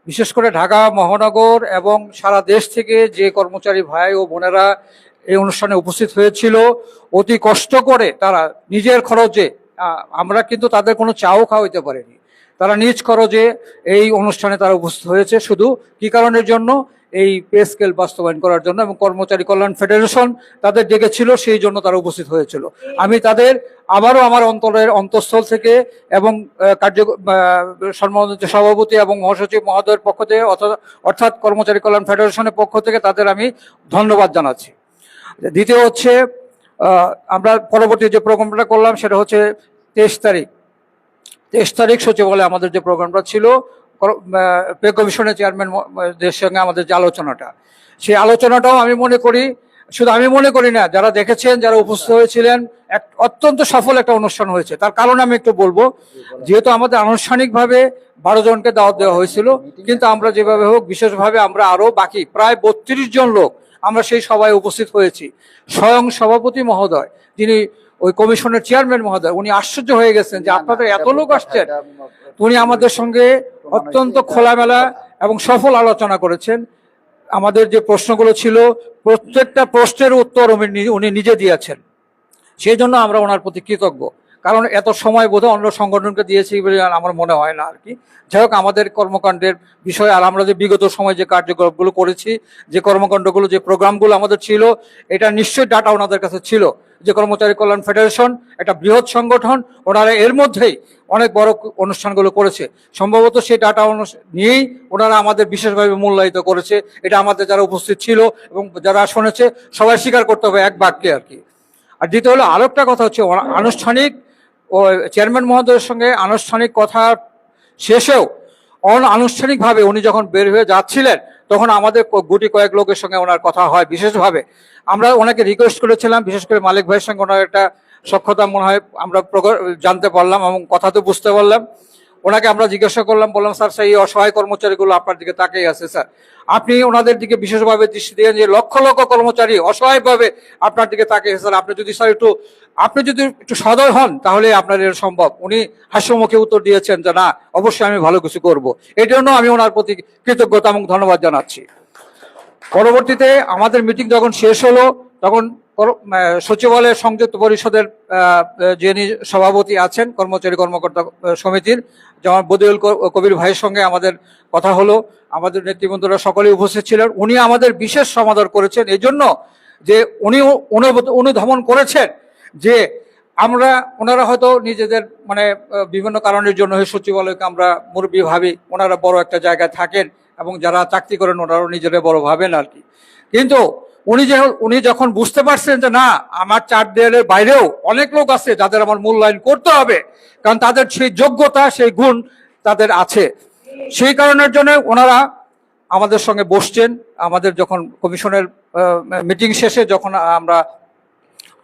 বিশেষ করে ঢাকা মহানগর এবং সারা দেশ থেকে যে কর্মচারী ভাই ও বোনেরা এই অনুষ্ঠানে উপস্থিত হয়েছিল, অতি কষ্ট করে তারা নিজের খরচে, আমরা কিন্তু তাদের কোনো চাও খাওয়াইতে পারিনি, তারা নিজ খরচে এই অনুষ্ঠানে তারা উপস্থিত হয়েছে। শুধু কি কারণের জন্য? এই পে স্কেল বাস্তবায়ন করার জন্য, এবং কর্মচারী কল্যাণ ফেডারেশন তাদের ডেকেছিল, সেই জন্য তারা উপস্থিত হয়েছিল। আমি তাদের আবারও আমার অন্তঃস্থল থেকে এবং সম্মানিত সভাপতি এবং মহাসচিব মহোদয়ের পক্ষ থেকে, অর্থাৎ কর্মচারী কল্যাণ ফেডারেশনের পক্ষ থেকে তাদের আমি ধন্যবাদ জানাচ্ছি। দ্বিতীয় হচ্ছে, আমরা পরবর্তী যে প্রোগ্রামটা করলাম সেটা হচ্ছে 23 তারিখ সচিবালয়ে আমাদের যে প্রোগ্রামটা ছিল, পে কমিশনের চেয়ারম্যানদের সঙ্গে আমাদের যে আলোচনাটা, সেই আলোচনাটাও আমি মনে করি, শুধু আমি মনে করি না, যারা দেখেছেন, যারা উপস্থিত হয়েছিলেন, অত্যন্ত সফল একটা অনুষ্ঠান হয়েছে। তার কারণ আমি একটু বলবো, যেহেতু আমাদের আনুষ্ঠানিকভাবে 12 জনকে দাওয়াত দেওয়া হয়েছিল, কিন্তু আমরা যেভাবে হোক বিশেষভাবে আমরা আরো বাকি প্রায় 32 জন লোক আমরা সেই সভায় উপস্থিত হয়েছি। স্বয়ং সভাপতি মহোদয়, যিনি ওই কমিশনের চেয়ারম্যান মহোদয়, উনি আশ্চর্য হয়ে গেছেন যে আপনাদের এত লোক আসছেন। উনি আমাদের সঙ্গে অত্যন্ত খোলামেলা এবং সফল আলোচনা করেছেন। আমাদের যে প্রশ্নগুলো ছিল, প্রত্যেকটা প্রশ্নের উত্তর উনি নিজে দিয়েছেন, সেই জন্য আমরা ওনার প্রতি কৃতজ্ঞ। কারণ এত সময় বোধহয় অন্য সংগঠনকে দিয়েছি বলে আমার মনে হয় না আর কি। যাই হোক, আমাদের কর্মকাণ্ডের বিষয়ে আর আমরা যে বিগত সময় যে কার্যক্রমগুলো করেছি, যে কর্মকাণ্ডগুলো, যে প্রোগ্রামগুলো আমাদের ছিল, এটা নিশ্চয়ই ডাটা ওনাদের কাছে ছিল যে কর্মচারী কল্যাণ ফেডারেশন একটা বৃহৎ সংগঠন, ওনারা এর মধ্যেই অনেক বড় অনুষ্ঠানগুলো করেছে। সম্ভবত সেই ডাটা নিয়েই ওনারা আমাদের বিশেষভাবে মূল্যায়িত করেছে। এটা আমাদের যারা উপস্থিত ছিল এবং যারা শুনেছে সবাই স্বীকার করতে হবে এক বাক্যে আর কি। আর দ্বিতীয় হলো, আরো একটা কথা হচ্ছে, আনুষ্ঠানিক ও চেয়ারম্যান মহোদয়ের সঙ্গে আনুষ্ঠানিক কথা শেষেও অনানুষ্ঠানিকভাবে উনি যখন বের হয়ে যাচ্ছিলেন তখন আমাদের গুটি কয়েক লোকের সঙ্গে ওনার কথা হয় বিশেষভাবে। আমরা ওনাকে রিকোয়েস্ট করেছিলাম, বিশেষ করে মালিক ভাইয়ের সঙ্গে ওনার একটা সক্ষতা মনে হয় আমরা জানতে পারলাম এবং কথা তো বুঝতে পারলাম। ওনাকে আমরা জিজ্ঞাসা করলাম, বললাম স্যার সেই অসহায় কর্মচারীগুলো আপনার দিকে তাকিয়ে আছে স্যার, আপনি ওনাদের দিকে বিশেষভাবে দৃষ্টি দিয়ে যে লক্ষ লক্ষ কর্মচারী অসহায়ভাবে আপনার দিকে তাকিয়ে স্যার, আপনি যদি একটু সদয় হন তাহলে আপনার এর সম্ভব। উনি হাস্যমুখে উত্তর দিয়েছেন যে না, অবশ্যই আমি ভালো কিছু করব। এই জন্য আমি ওনার প্রতি কৃতজ্ঞতা এবং ধন্যবাদ জানাচ্ছি। পরবর্তীতে আমাদের মিটিং যখন শেষ হলো তখন সচিবালয় সংযুক্ত পরিষদের যিনি সভাপতি আছেন কর্মচারী কর্মকর্তা সমিতির, যেমন বদিউল কবির ভাইয়ের সঙ্গে আমাদের কথা হলো। আমাদের নেতৃবৃন্দরা সকলেই উপস্থিত ছিলেন। উনি আমাদের বিশেষ সমাদর করেছেন এই জন্য যে উনি অনুধাবন করেছেন যে ওনারা হয়তো নিজেদের বিভিন্ন কারণের জন্য সচিবালয়কে আমরা মুরব্বী ভাবি, ওনারা বড় একটা জায়গায় থাকেন এবং যারা চাকরি করেন ওনারাও নিজেরা বড় ভাবেন আর কি। কিন্তু উনি যখন বুঝতে পারছেন যে না, আমার 4 দেয়ালের বাইরেও অনেক লোক আছে যাদের আমার মূল্যায়ন করতে হবে, কারণ তাদের সেই যোগ্যতা সেই গুণ তাদের আছে, সেই কারণের জন্য ওনারা আমাদের সঙ্গে বসছেন। আমাদের যখন কমিশনের মিটিং শেষে যখন আমরা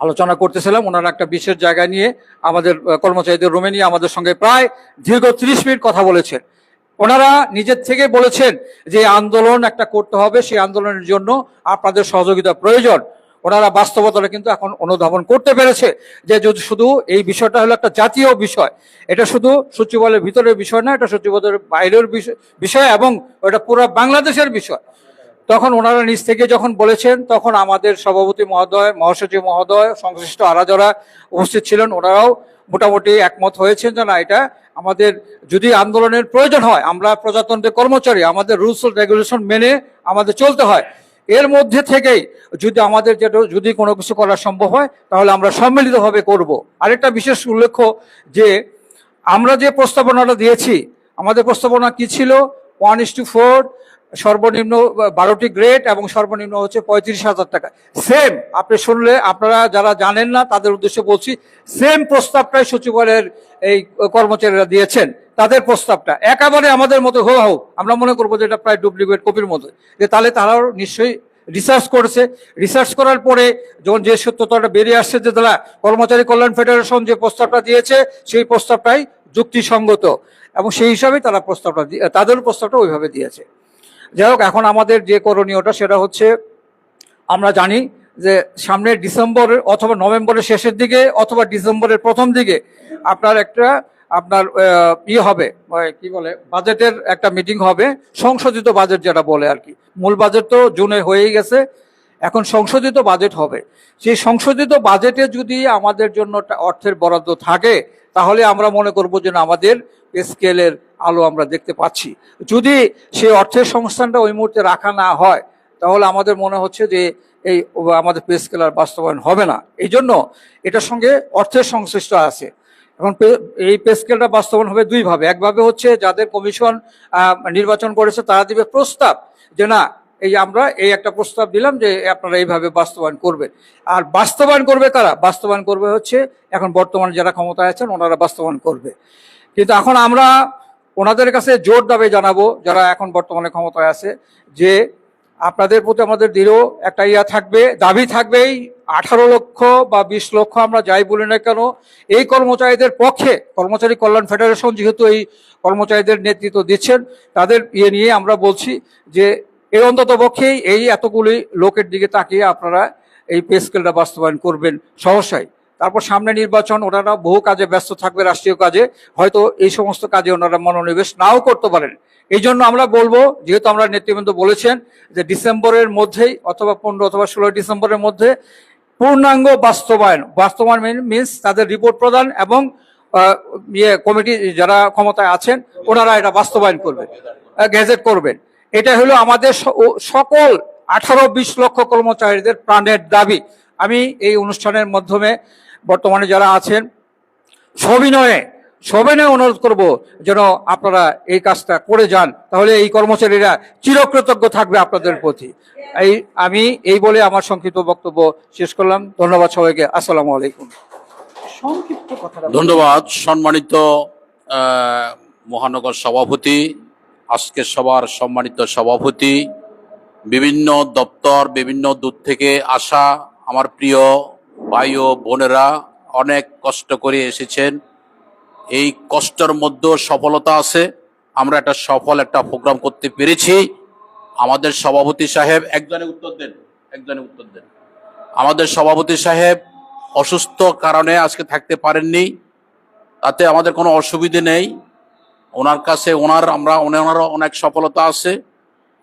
আলোচনা করতেছিলাম, ওনারা একটা বিশেষ জায়গায় নিয়ে আমাদের কর্মচারীদের রুমে নিয়ে আমাদের সঙ্গে প্রায় দীর্ঘ 30 মিনিট কথা বলেছেন। ওনারা নিজের থেকে বলেছেন যে আন্দোলন একটা করতে হবে, সেই আন্দোলনের জন্য আপনাদের সহযোগিতা প্রয়োজন। ওনারা বাস্তবতাটা কিন্তু এখন অনুধাবন করতে পেরেছে যে যদি শুধু এই বিষয়টা হলো একটা জাতীয় বিষয়, এটা শুধু সচিবালয়ের ভিতরের বিষয় না, এটা সচিবালয়ের বাইরের বিষয় এবং এটা পুরো বাংলাদেশের বিষয়। তখন ওনারা নিজ থেকে যখন বলেছেন তখন আমাদের সভাপতি মহোদয়, মহাসচিব মহোদয়, সংশ্লিষ্ট আরা যারা উপস্থিত ছিলেন ওনারাও মোটামুটি একমত হয়েছেন যে না, এটা আমাদের যদি আন্দোলনের প্রয়োজন হয়, আমরা প্রজাতন্ত্রের কর্মচারী, আমাদের রুলস ও রেগুলেশন মেনে আমাদের চলতে হয়। এর মধ্যে থেকেই যদি কোনো কিছু করা সম্ভব হয় তাহলে আমরা সম্মিলিতভাবে করব। আরেকটা বিশেষ উল্লেখ্য যে আমরা যে প্রস্তাবনাটা দিয়েছি, আমাদের প্রস্তাবনা কি ছিল? 1:4, সর্বনিম্ন 12টি গ্রেড এবং সর্বনিম্ন হচ্ছে 35,000 টাকা। সেম, আপনি শুনলে আপনারা যারা জানেন না তাদের উদ্দেশ্যে বলছি, সেম প্রস্তাবটাই সচিবালয়ের এই কর্মচারীরা দিয়েছেন। তাদের প্রস্তাবটা একেবারে আমাদের মতো হুবহু, আমরা মনে করবো যে এটা প্রায় ডুপ্লিকেট কপির মতো। যে তাহলে তারাও নিশ্চয়ই রিসার্চ করেছে, রিসার্চ করার পরে যখন যে সত্যতাটা বেরিয়ে আসছে যে তারা কর্মচারী কল্যাণ ফেডারেশন যে প্রস্তাবটা দিয়েছে সেই প্রস্তাবটাই যুক্তিসঙ্গত এবং সেই হিসাবে তারা তাদের প্রস্তাবটা ওইভাবে দিয়েছে। যাই হোক, এখন আমাদের যে করণীয়টা সেটা হচ্ছে, আমরা জানি যে সামনে ডিসেম্বরের অথবা নভেম্বরের শেষের দিকে অথবা ডিসেম্বরের প্রথম দিকে আপনার হবে, কি বলে, বাজেটের একটা মিটিং হবে, সংশোধিত বাজেট যেটা বলে আর কি। মূল বাজেট তো জুনে হয়েই গেছে, এখন সংশোধিত বাজেট হবে। সেই সংশোধিত বাজেটে যদি আমাদের জন্য অর্থের বরাদ্দ থাকে তাহলে আমরা মনে করব যে আমাদের স্কেলের আলো আমরা দেখতে পাচ্ছি। যদি সেই অর্থের সংস্থানটা ওই মুহূর্তে রাখা না হয় তাহলে আমাদের মনে হচ্ছে যে আমাদের পে স্কেল আর বাস্তবায়ন হবে না। এই জন্য এটার সঙ্গে অর্থের সংশ্লিষ্ট আছে। এখন এই পে স্কেলটা বাস্তবায়ন হবে দুইভাবে। একভাবে হচ্ছে যাদের কমিশন নির্বাচন করেছে তারা দিবে প্রস্তাব যে না, আমরা একটা প্রস্তাব দিলাম যে আপনারা এইভাবে বাস্তবায়ন করবেন। আর বাস্তবায়ন করবে কারা? বাস্তবায়ন করবে হচ্ছে এখন বর্তমানে যারা ক্ষমতায় আছেন ওনারা বাস্তবায়ন করবে। কিন্তু এখন আমরা ওনাদের কাছে জোর দাবি জানাবো যারা এখন বর্তমানে ক্ষমতায় আছে যে আপনাদের প্রতি আমাদের দৃঢ় একটা দাবি থাকবেই। 18 লক্ষ বা 20 লক্ষ আমরা যাই বলি না কেন, এই কর্মচারীদের পক্ষে কর্মচারী কল্যাণ ফেডারেশন যেহেতু এই কর্মচারীদের নেতৃত্ব দিচ্ছেন, তাদের নিয়ে আমরা বলছি যে এই অন্তত পক্ষেই এই এতগুলি লোকের দিকে তাকিয়ে আপনারা এই পে স্কেলটা বাস্তবায়ন করবেন সহসাই। তারপর সামনে নির্বাচন, ওনারা বহু কাজে ব্যস্ত থাকবে, রাষ্ট্রীয় কাজে, হয়তো এই সমস্ত কাজে ওনারা মনোনিবেশ নাও করতে পারেন। এই জন্য আমরা বলবো, যেহেতু আমরা নেতৃবৃন্দ বলেছেন যে ডিসেম্বরের মধ্যেই অথবা 15 অথবা 16 ডিসেম্বরের মধ্যে পূর্ণাঙ্গ বাস্তবায়ন মিনস তাদের রিপোর্ট প্রদান এবং কমিটি যারা ক্ষমতায় আছেন ওনারা এটা বাস্তবায়ন করবেন, গেজেট করবেন। এটা হলো আমাদের সকল 18-20 লক্ষ কর্মচারীদের প্রাণের দাবি। আমি এই অনুষ্ঠানের মাধ্যমে বর্তমানে যারা আছেন সবিনয়ে অনুরোধ করব যেন আপনারা এই কাজটা করে যান, তাহলে এই কর্মচারীরা চিরকৃতজ্ঞ থাকবে আপনাদের প্রতি। আমি এই বলে আমার সংক্ষিপ্ত বক্তব্য শেষ করলাম। ধন্যবাদ সবাইকে। আসসালামু আলাইকুম। ধন্যবাদ সম্মানিত মহানগর সভাপতি আজকে সবার সম্মানিত সভাপতি, বিভিন্ন দপ্তর, বিভিন্ন দূর থেকে আসা আমার প্রিয় ভাই ও বোনেরা অনেক কষ্ট করে এসেছেন। এই কষ্টের মধ্যেও সফলতা আছে। আমরা একটা সফল একটা প্রোগ্রাম করতে পেরেছি। আমাদের সভাপতি সাহেব একজনে উত্তর দেন। আমাদের সভাপতি সাহেব অসুস্থ কারণে আজকে থাকতে পারেননি, তাতে আমাদের কোনো অসুবিধে নেই। ওনার কাছে ওনারও অনেক সফলতা আছে।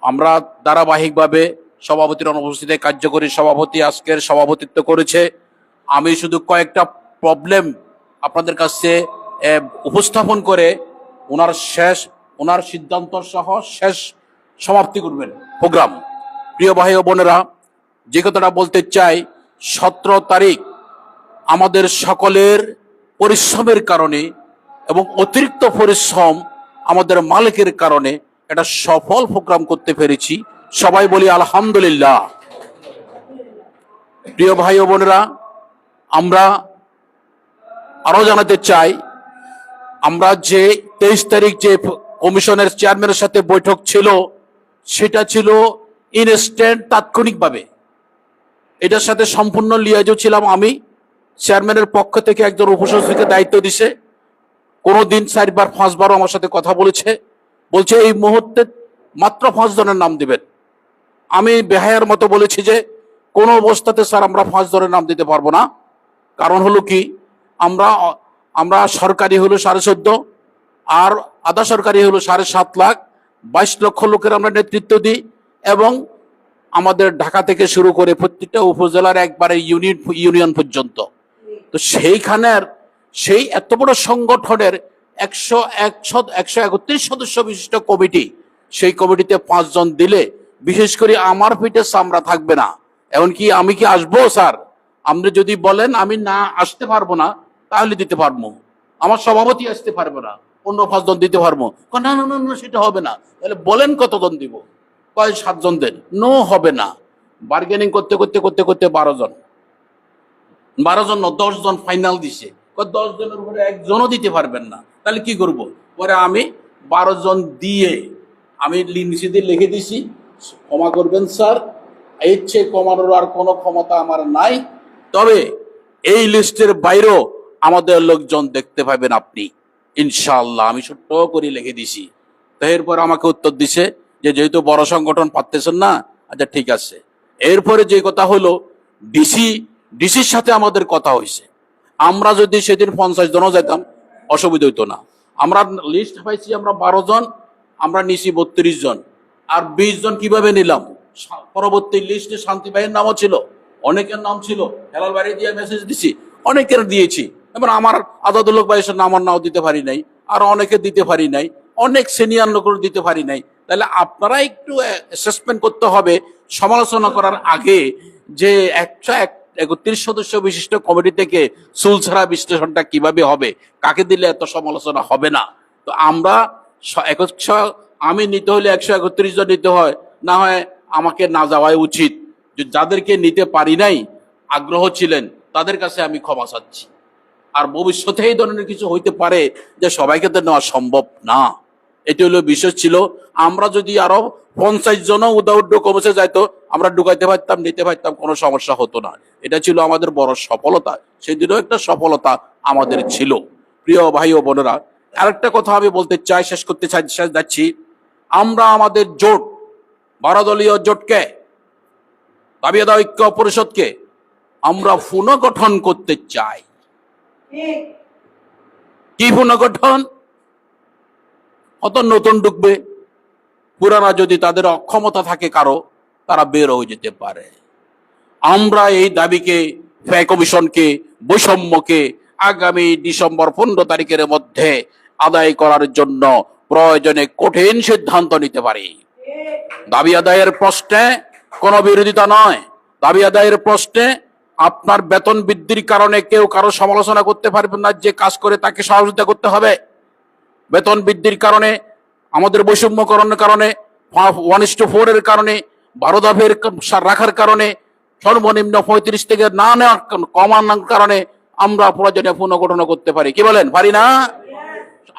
আমরা ধারাবাহিকভাবে সভাপতির অনুপস্থিতিতে কার্যকরী সভাপতি আজকের সভাপতিত্ব করেছে। আমি শুধু কয়েকটা প্রবলেম আপনাদের কাছে উপস্থাপন করে ওনার সিদ্ধান্ত সহ শেষ সমাপ্তি করবেন প্রোগ্রাম। প্রিয় ভাই ও বোনেরা, যে কথাটা বলতে চাই, 17 তারিখ আমাদের সকলের পরিশ্রমের কারণে এবং অতিরিক্ত পরিশ্রম আমাদের মালিকের কারণে একটা সফল প্রোগ্রাম করতে পেরেছি। সবাই বলি আলহামদুলিল্লাহ। প্রিয় ভাই ও বোনেরা, আমরা আরো জানাতে চাই, আমরা যে 23 তারিখ যে কমিশনের চেয়ারম্যানের সাথে বৈঠক ছিল, সেটা ছিল ইনস্ট্যান্ট, তাৎক্ষণিকভাবে। এটার সাথে সম্পূর্ণ লিয়াজও ছিলাম আমি। চেয়ারম্যানের পক্ষ থেকে একজন উপসচিবকে দায়িত্ব দিছে। কোনোদিন 4 বার 5 বারও আমার সাথে কথা বলছে এই মুহূর্তে মাত্র 5 জনের নাম দিবেন। আমি বেহায়ার মতো বলেছি যে কোনো অবস্থাতে স্যার আমরা 5 জনের নাম দিতে পারবো না। কারণ হলো কি, আমরা সরকারি হলো 14.5, আর আধা সরকারি হলো 7.5 লাখ, 22 লক্ষ লোকের আমরা নেতৃত্ব দিই, এবং আমাদের ঢাকা থেকে শুরু করে প্রত্যেকটা উপজেলার একবারে ইউনিয়ন পর্যন্ত। তো সেই এত বড় সংগঠনের 131 সদস্য বিশিষ্ট কমিটি, সেই কমিটিতে 5 জন দিলে বিশেষ করে আমার পিঠে চামড়া থাকবে না। এমনকি আমি কি আসবো স্যার? আপনি যদি বলেন আমি না আসতে পারবো না, তাহলে দিতে পারবো। আমার সভাপতি আসতে পারবে না, অন্য 5 জন দিতে পারবো না, না না না সেটা হবে না। তাহলে বলেন কতজন দিব? 7 জন দেন। নো, হবে না। বার্গেনিং করতে 12 জন, 10 জন ফাইনাল দিছে। 10 জনের উপরে একজনও দিতে পারবেন না, তাহলে কি করব? পরে আমি 12 জন দিয়ে আমি নিচে লিখে দিছি, ক্ষমা করবেন স্যার, এর চেয়ে কমানোর আর কোনো ক্ষমতা আমার নাই। তবে এই লিস্টের বাইরেও আমাদের লোকজন দেখতে পাবেন আপনি, ইনশাআল্লাহ। আমি ছোট্ট করে লিখে দিছি। তো এরপর আমাকে উত্তর দিছে যে যেহেতু বড় সংগঠন পারতেছেন না, আচ্ছা ঠিক আছে। এরপরে যে কথা হলো, ডিসির সাথে আমাদের কথা হয়েছে। আমরা যদি সেদিন 50 জনও যেতাম অসুবিধা হইতো না। আমরা লিস্ট পাইছি, আমরা 12 জন, আমরা নিছি 32 জন। আর 20 জন কিভাবে নিলাম? পরবর্তী লিস্টে শান্তি ভাইয়ের নামও ছিল, অনেকের নাম ছিল। হেলাল বাড়ি দিয়ে মেসেজ দিছি, অনেকের দিয়েছি। এবার আমার আজাদুল্লাহ ভাইয়ের নাম নাও দিতে পারি নাই, আর অনেকে দিতে পারি নাই, অনেক সিনিয়র লোকের দিতে পারি নাই। তাহলে আপনারা একটু অ্যাসেসমেন্ট করতে হবে সমালোচনা করার আগে, যে 131 সদস্য বিশিষ্ট কমিটি থেকে চুল ছাড়া বিশ্লেষণটা কিভাবে হবে, কাকে দিলে এত সমালোচনা হবে না। তো আমরা আমি নিতে হলে 131 জন নিতে হয়, না হয় আমাকে না যাওয়াই উচিত। যাদেরকে নিতে পারি নাই, আগ্রহ ছিলেন, তাদের কাছে আমি ক্ষমা চাচ্ছি। আর ভবিষ্যতে এই ধরনের কিছু হইতে পারে যে সবাইকে তো নেওয়া সম্ভব না। এটি হলো বিষয় ছিল। আমরা যদি আরো 50 জনও উদাউড কমে যাইতো, আমরা ঢুকাইতে পারতাম, নিতে পারতাম, কোনো সমস্যা হতো না। এটা ছিল আমাদের বড় সফলতা। সেদিনও একটা সফলতা আমাদের ছিল। প্রিয় ভাই ও বোনেরা, আরেকটা কথা আমি বলতে চাই, শেষ যাচ্ছি। আমরা আমাদের জোট, 12 দলীয় জোটকে, দাবি আদায় ঐক্য পরিষদকে আমরা পুনর্গঠন করতে চাই। কি পুনর্গঠন? কত নতুন ঢুকবে, পুরানা যদি তাদের অক্ষমতা থাকে কারো, তারা বের হয়ে যেতে পারে। আমরা এই দাবিকে, কমিশনকে, বৈষম্যকে আগামী ডিসেম্বর 15 তারিখের মধ্যে আদায় করার জন্য প্রয়োজনে কঠিন সিদ্ধান্ত নিতে পারি। দাবি আদায়ের প্রশ্নে কোনো বিরোধিতা নয়। দাবি আদায়ের প্রশ্নে আপনার বেতন বৃদ্ধির কারণে কেউ কারো সমালোচনা করতে পারবেন না। যে কাজ করে তাকে সহযোগিতা করতে হবে। বেতন বৃদ্ধির কারণে, আমাদের বৈষম্যকরণের কারণে, 1:4 এর কারণে, 12 দফের রাখার কারণে, সর্বনিম্ন 35 থেকে না নেওয়া কমানোর কারণে আমরা প্রয়োজনে পুনর্গঠন করতে পারি। কি বলেন? পারি না?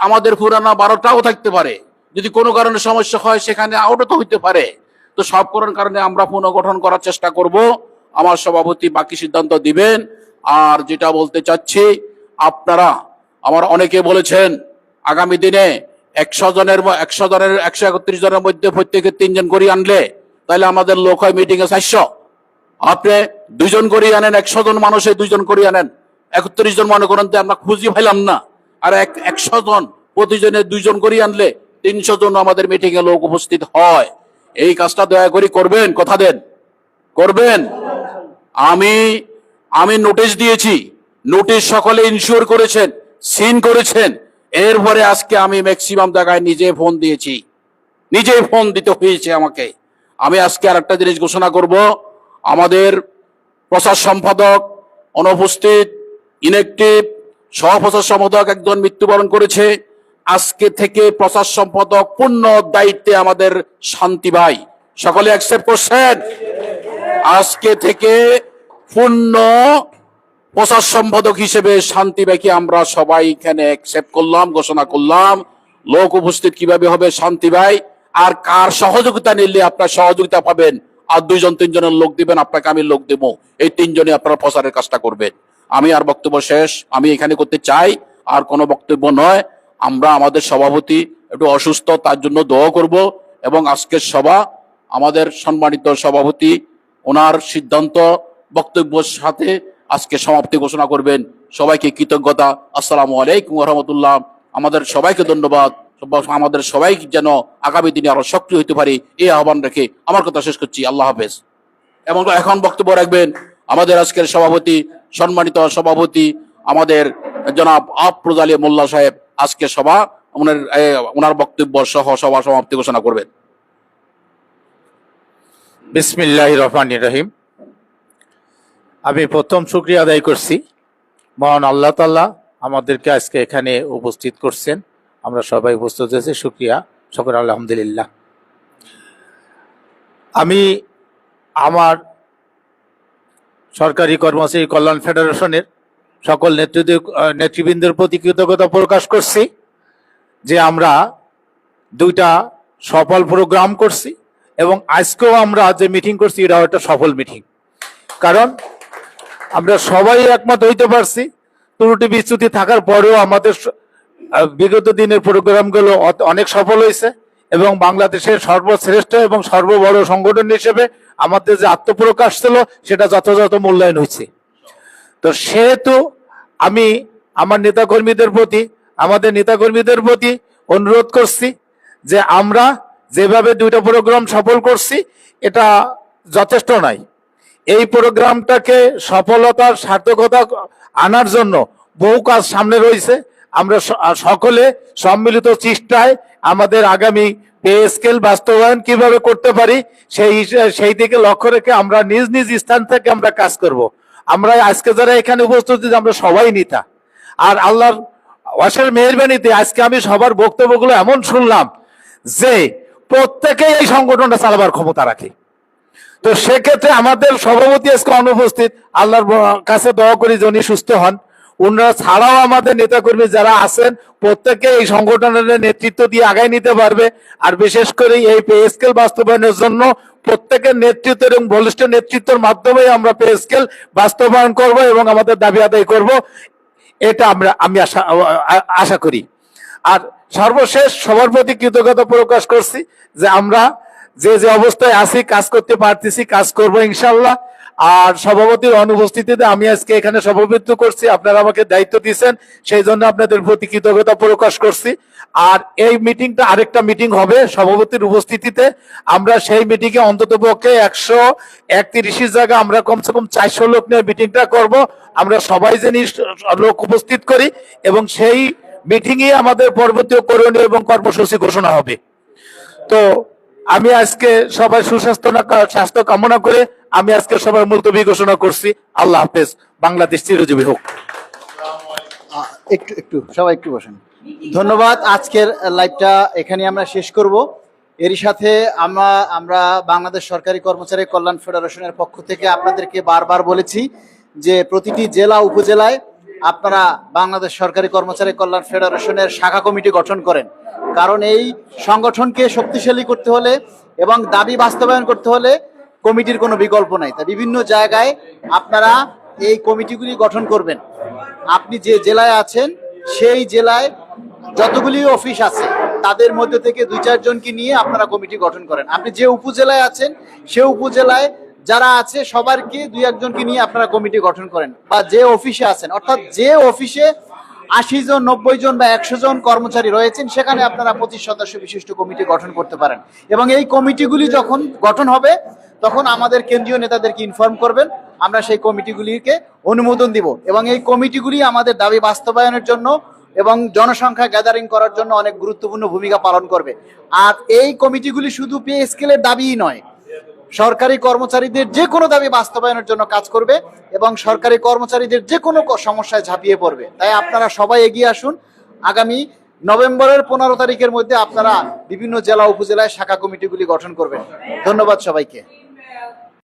আমাদের পুরানা 12টাও থাকতে পারে, যদি কোনো কারণে সমস্যা হয় সেখানে আউটও হইতে পারে। তো সব কারণে আমরা পুনর্গঠন করার চেষ্টা করব। আমার সভাপতি বাকি সিদ্ধান্ত দিবেন। আর যেটা বলতে চাচ্ছি, আপনারা আমার অনেকে বলেছেন আগামী দিনে 100 জনের 131 জনের মধ্যে প্রত্যেকে 3 জন করে আনলে তাহলে আমাদের লোক হয় মিটিং এ 400। আপনি 2 জন করে আনেন, 100 জন মানুষে 2 জন করে আনেন, 31 জন মনে করেন আমরা খুঁজি পাইলাম না। আর 100 জন প্রতিজনে 2 জন করে আনলে 300 জন আমাদের মিটিং এ লোক উপস্থিত হয়। এই কাজটা দয়া করে করবেন, কথা দেন করবেন। আমি নোটিশ দিয়েছি, নোটিশ সকলে ইনশিওর করেছেন, সিন করেছেন। এরপরে আজকে আমি ম্যাক্সিমাম জায়গায় নিজে ফোন দিয়েছি, নিজেই ফোন দিতে হয়েছে আমাকে। আমি আজকে আরেকটা জিনিস ঘোষণা করব, আমাদের প্রচার সম্পাদক অনুপস্থিত, ইনঅ্যাক্টিভ, সহপ্রচার সম্পাদক একজন মৃত্যুবরণ করেছে। আজকে থেকে প্রচার সম্পাদক পূর্ণ দায়িত্বে আমাদের শান্তি ভাই। সকলে অ্যাকসেপ্ট করছেন? আজকে থেকে পূর্ণ প্রচার সম্পাদক হিসেবে শান্তি ভাইকে আমরা সবাই এখানে অ্যাকসেপ্ট করলাম, ঘোষণা করলাম। লোক উপস্থিত কিভাবে হবে শান্তি ভাই, আর কার সহযোগিতা নিলে আপনার সহযোগিতা পাবেন, আর 2 জন 3 জনের লোক দিবেন, আপনাকে আমি লোক দেব। এই 3 জনে আপনারা প্রচারের কাজটা করবেন। আমি আর বক্তব্য শেষ, আমি এখানে করতে চাই, আর কোনো বক্তব্য নয়। আমরা আমাদের সভাপতি একটু অসুস্থ, তার জন্য দোয়া করব। এবং আজকের সভা আমাদের সম্মানিত সভাপতি ওনার সিদ্ধান্ত বক্তব্যের সাথে আজকে সমাপ্তি ঘোষণা করবেন। সবাইকে কৃতজ্ঞতা। আসসালামু আলাইকুম ওয়া রাহমাতুল্লাহ। আমাদের সবাইকে ধন্যবাদ। আমাদের সবাই যেন আগামী দিনে আরো সক্রিয় হতে পারি, এই আহ্বান রেখে আমার কথা শেষ করছি। আল্লাহ হাফেজ। এবং এখন বক্তব্য রাখবেন আমাদের আজকের সভাপতি, সম্মানিত সভাপতি আমাদের জনাব আফরোজ আলী মোল্লা সাহেব। আজকে সভা ওনার বক্তব্য সহ সভা সমাপ্তি ঘোষণা করবেন। বিসমিল্লাহির রহমানির রহিম। আমি প্রথম শুকরিয়া আদায় করছি মহান আল্লাহ তাআলা আমাদেরকে আজকে এখানে উপস্থিত করছেন। আমরা সবাই উপস্থিত হয়েছি, শুকরিয়া, সকল আলহামদুলিল্লাহ। আমি আমার সরকারি কর্মচারী কল্যাণ ফেডারেশনের সকল নেতৃবৃন্দের প্রতি কৃতজ্ঞতা প্রকাশ করছি যে আমরা 2টা সফল প্রোগ্রাম করছি, এবং আজকেও আমরা যে মিটিং করছি এটাও একটা সফল মিটিং। কারণ আমরা সবাই একমত হইতে পারছি, ত্রুটি বিচ্যুতি থাকার পরেও আমাদের বিগত দিনের প্রোগ্রামগুলো অনেক সফল হয়েছে, এবং বাংলাদেশের সর্বশ্রেষ্ঠ এবং সর্ববড় সংগঠন হিসেবে আমাদের যে আত্মপ্রকাশ ছিল সেটা যথাযথ মূল্যায়ন হয়েছে। তো সেহেতু আমি আমাদের নেতাকর্মীদের প্রতি অনুরোধ করছি যে আমরা যেভাবে 2টা প্রোগ্রাম সফল করছি এটা যথেষ্ট নয়। এই প্রোগ্রামটাকে সফলতার সার্থকতা আনার জন্য বহু কাজ সামনে রয়েছে। আমরা সকলে সম্মিলিত চেষ্টায় আমাদের আগামী পে স্কেল বাস্তবায়ন কিভাবে করতে পারি সেই দিকে লক্ষ্য রেখে আমরা নিজ নিজ স্থান থেকে আমরা কাজ করব। আমরা আজকে যারা এখানে উপস্থিত আমরা সবাই নেতা, আর আল্লাহর অশেষ মেহেরবানিতে আজকে আমি সবার বক্তব্যগুলো এমন শুনলাম যে প্রত্যেকেই এই সংগঠনটা চালাবার ক্ষমতা রাখে। তো সেক্ষেত্রে আমাদের সভাপতি আজকে অনুপস্থিত, আল্লাহর কাছে দোয়া করি যিনি সুস্থ হন। ওনারা ছাড়াও আমাদের নেতাকর্মী যারা আছেন প্রত্যেকে এই সংগঠনের নেতৃত্ব দিয়ে আগায় নিতে পারবে। আর বিশেষ করে এই পে স্কেল বাস্তবায়নের জন্য প্রত্যেকের নেতৃত্ব এবং বলিষ্ঠ নেতৃত্বের মাধ্যমে আমরা পে স্কেল বাস্তবায়ন করব এবং আমাদের দাবি আদায় করব, এটা আমি আশা করি। আর সর্বশেষ সবার প্রতি কৃতজ্ঞতা প্রকাশ করছি যে আমরা যে অবস্থায় আছি কাজ করতে পারতেছি, কাজ করব ইনশাল্লাহ। আর সভাপতির অনুপস্থিতিতে আমি আজকে এখানে সভাপতিত্ব করছি, আপনারা আমাকে দায়িত্ব দিয়েছেন, সেই জন্য আপনাদের প্রতি কৃতজ্ঞতা প্রকাশ করছি। আর এই মিটিংটা আরেকটা মিটিং হবে সভাপতির উপস্থিতিতে। আমরা সেই মিটিংয়ে অন্তত পক্ষে 131 জায়গা আমরা কমসে কম 400 লোক নিয়ে মিটিংটা করব। আমরা সবাই জানি লোক উপস্থিত করি, এবং সেই মিটিংয়ে আমাদের পরবর্তী করণীয় এবং কর্মসূচি ঘোষণা হবে। তো আমি আজকে সবাই স্বাস্থ্য কামনা করে আমি আজকে সবার মুলতবি ঘোষণা করছি। আল্লাহ হাফেজ। বাংলাদেশ চিরজীবী হোক। একটু সবাই একটু বসেন। ধন্যবাদ। আজকের লাইভটা এখানে আমরা শেষ করব। এরই সাথে আমরা বাংলাদেশ সরকারি কর্মচারী কল্যাণ ফেডারেশনের পক্ষ থেকে আপনাদেরকে বারবার বলেছি যে প্রতিটি জেলা উপজেলায় আপনারা বাংলাদেশ সরকারি কর্মচারী কল্যাণ ফেডারেশনের শাখা কমিটি গঠন করেন। কারণ এই সংগঠনকে শক্তিশালী করতে হলে এবং দাবি বাস্তবায়ন করতে হলে কমিটির কোনো বিকল্প নাই। তাই বিভিন্ন জায়গায় আপনারা এই কমিটিগুলি গঠন করবেন। আপনি যে জেলায় আছেন সেই জেলায় যতগুলি অফিস আছে তাদের মধ্যে থেকে 2-4 জনকে নিয়ে আপনারা কমিটি গঠন করেন। আপনি যে উপজেলায় আছেন সে উপজেলায় যারা আছে সবারকে 2-1 জনকে নিয়ে আপনারা কমিটি গঠন করেন। বা যে অফিসে আছেন, অর্থাৎ যে অফিসে 80 জন, 90 জন বা 100 জন কর্মচারী রয়েছেন সেখানে আপনারা 25 সদস্য বিশিষ্ট কমিটি গঠন করতে পারেন। এবং এই কমিটিগুলি যখন গঠন হবে তখন আমাদের কেন্দ্রীয় নেতাদেরকে ইনফর্ম করবেন, আমরা সেই কমিটিগুলিকে অনুমোদন দিব। এবং এই কমিটিগুলি আমাদের দাবি বাস্তবায়নের জন্য এবং জনসংখ্যা গ্যাদারিং করার জন্য অনেক গুরুত্বপূর্ণ ভূমিকা পালন করবে। আর এই কমিটিগুলি শুধু পে স্কেলের দাবিই নয়, সরকারি কর্মচারীদের যে কোনো দাবি বাস্তবায়নের জন্য কাজ করবে এবং সরকারি কর্মচারীদের যে কোনো সমস্যায় ঝাঁপিয়ে পড়বে। তাই আপনারা সবাই এগিয়ে আসুন। আগামী নভেম্বরের 15 তারিখের মধ্যে আপনারা বিভিন্ন জেলা উপজেলায় শাখা কমিটিগুলি গঠন করবেন। ধন্যবাদ সবাইকে।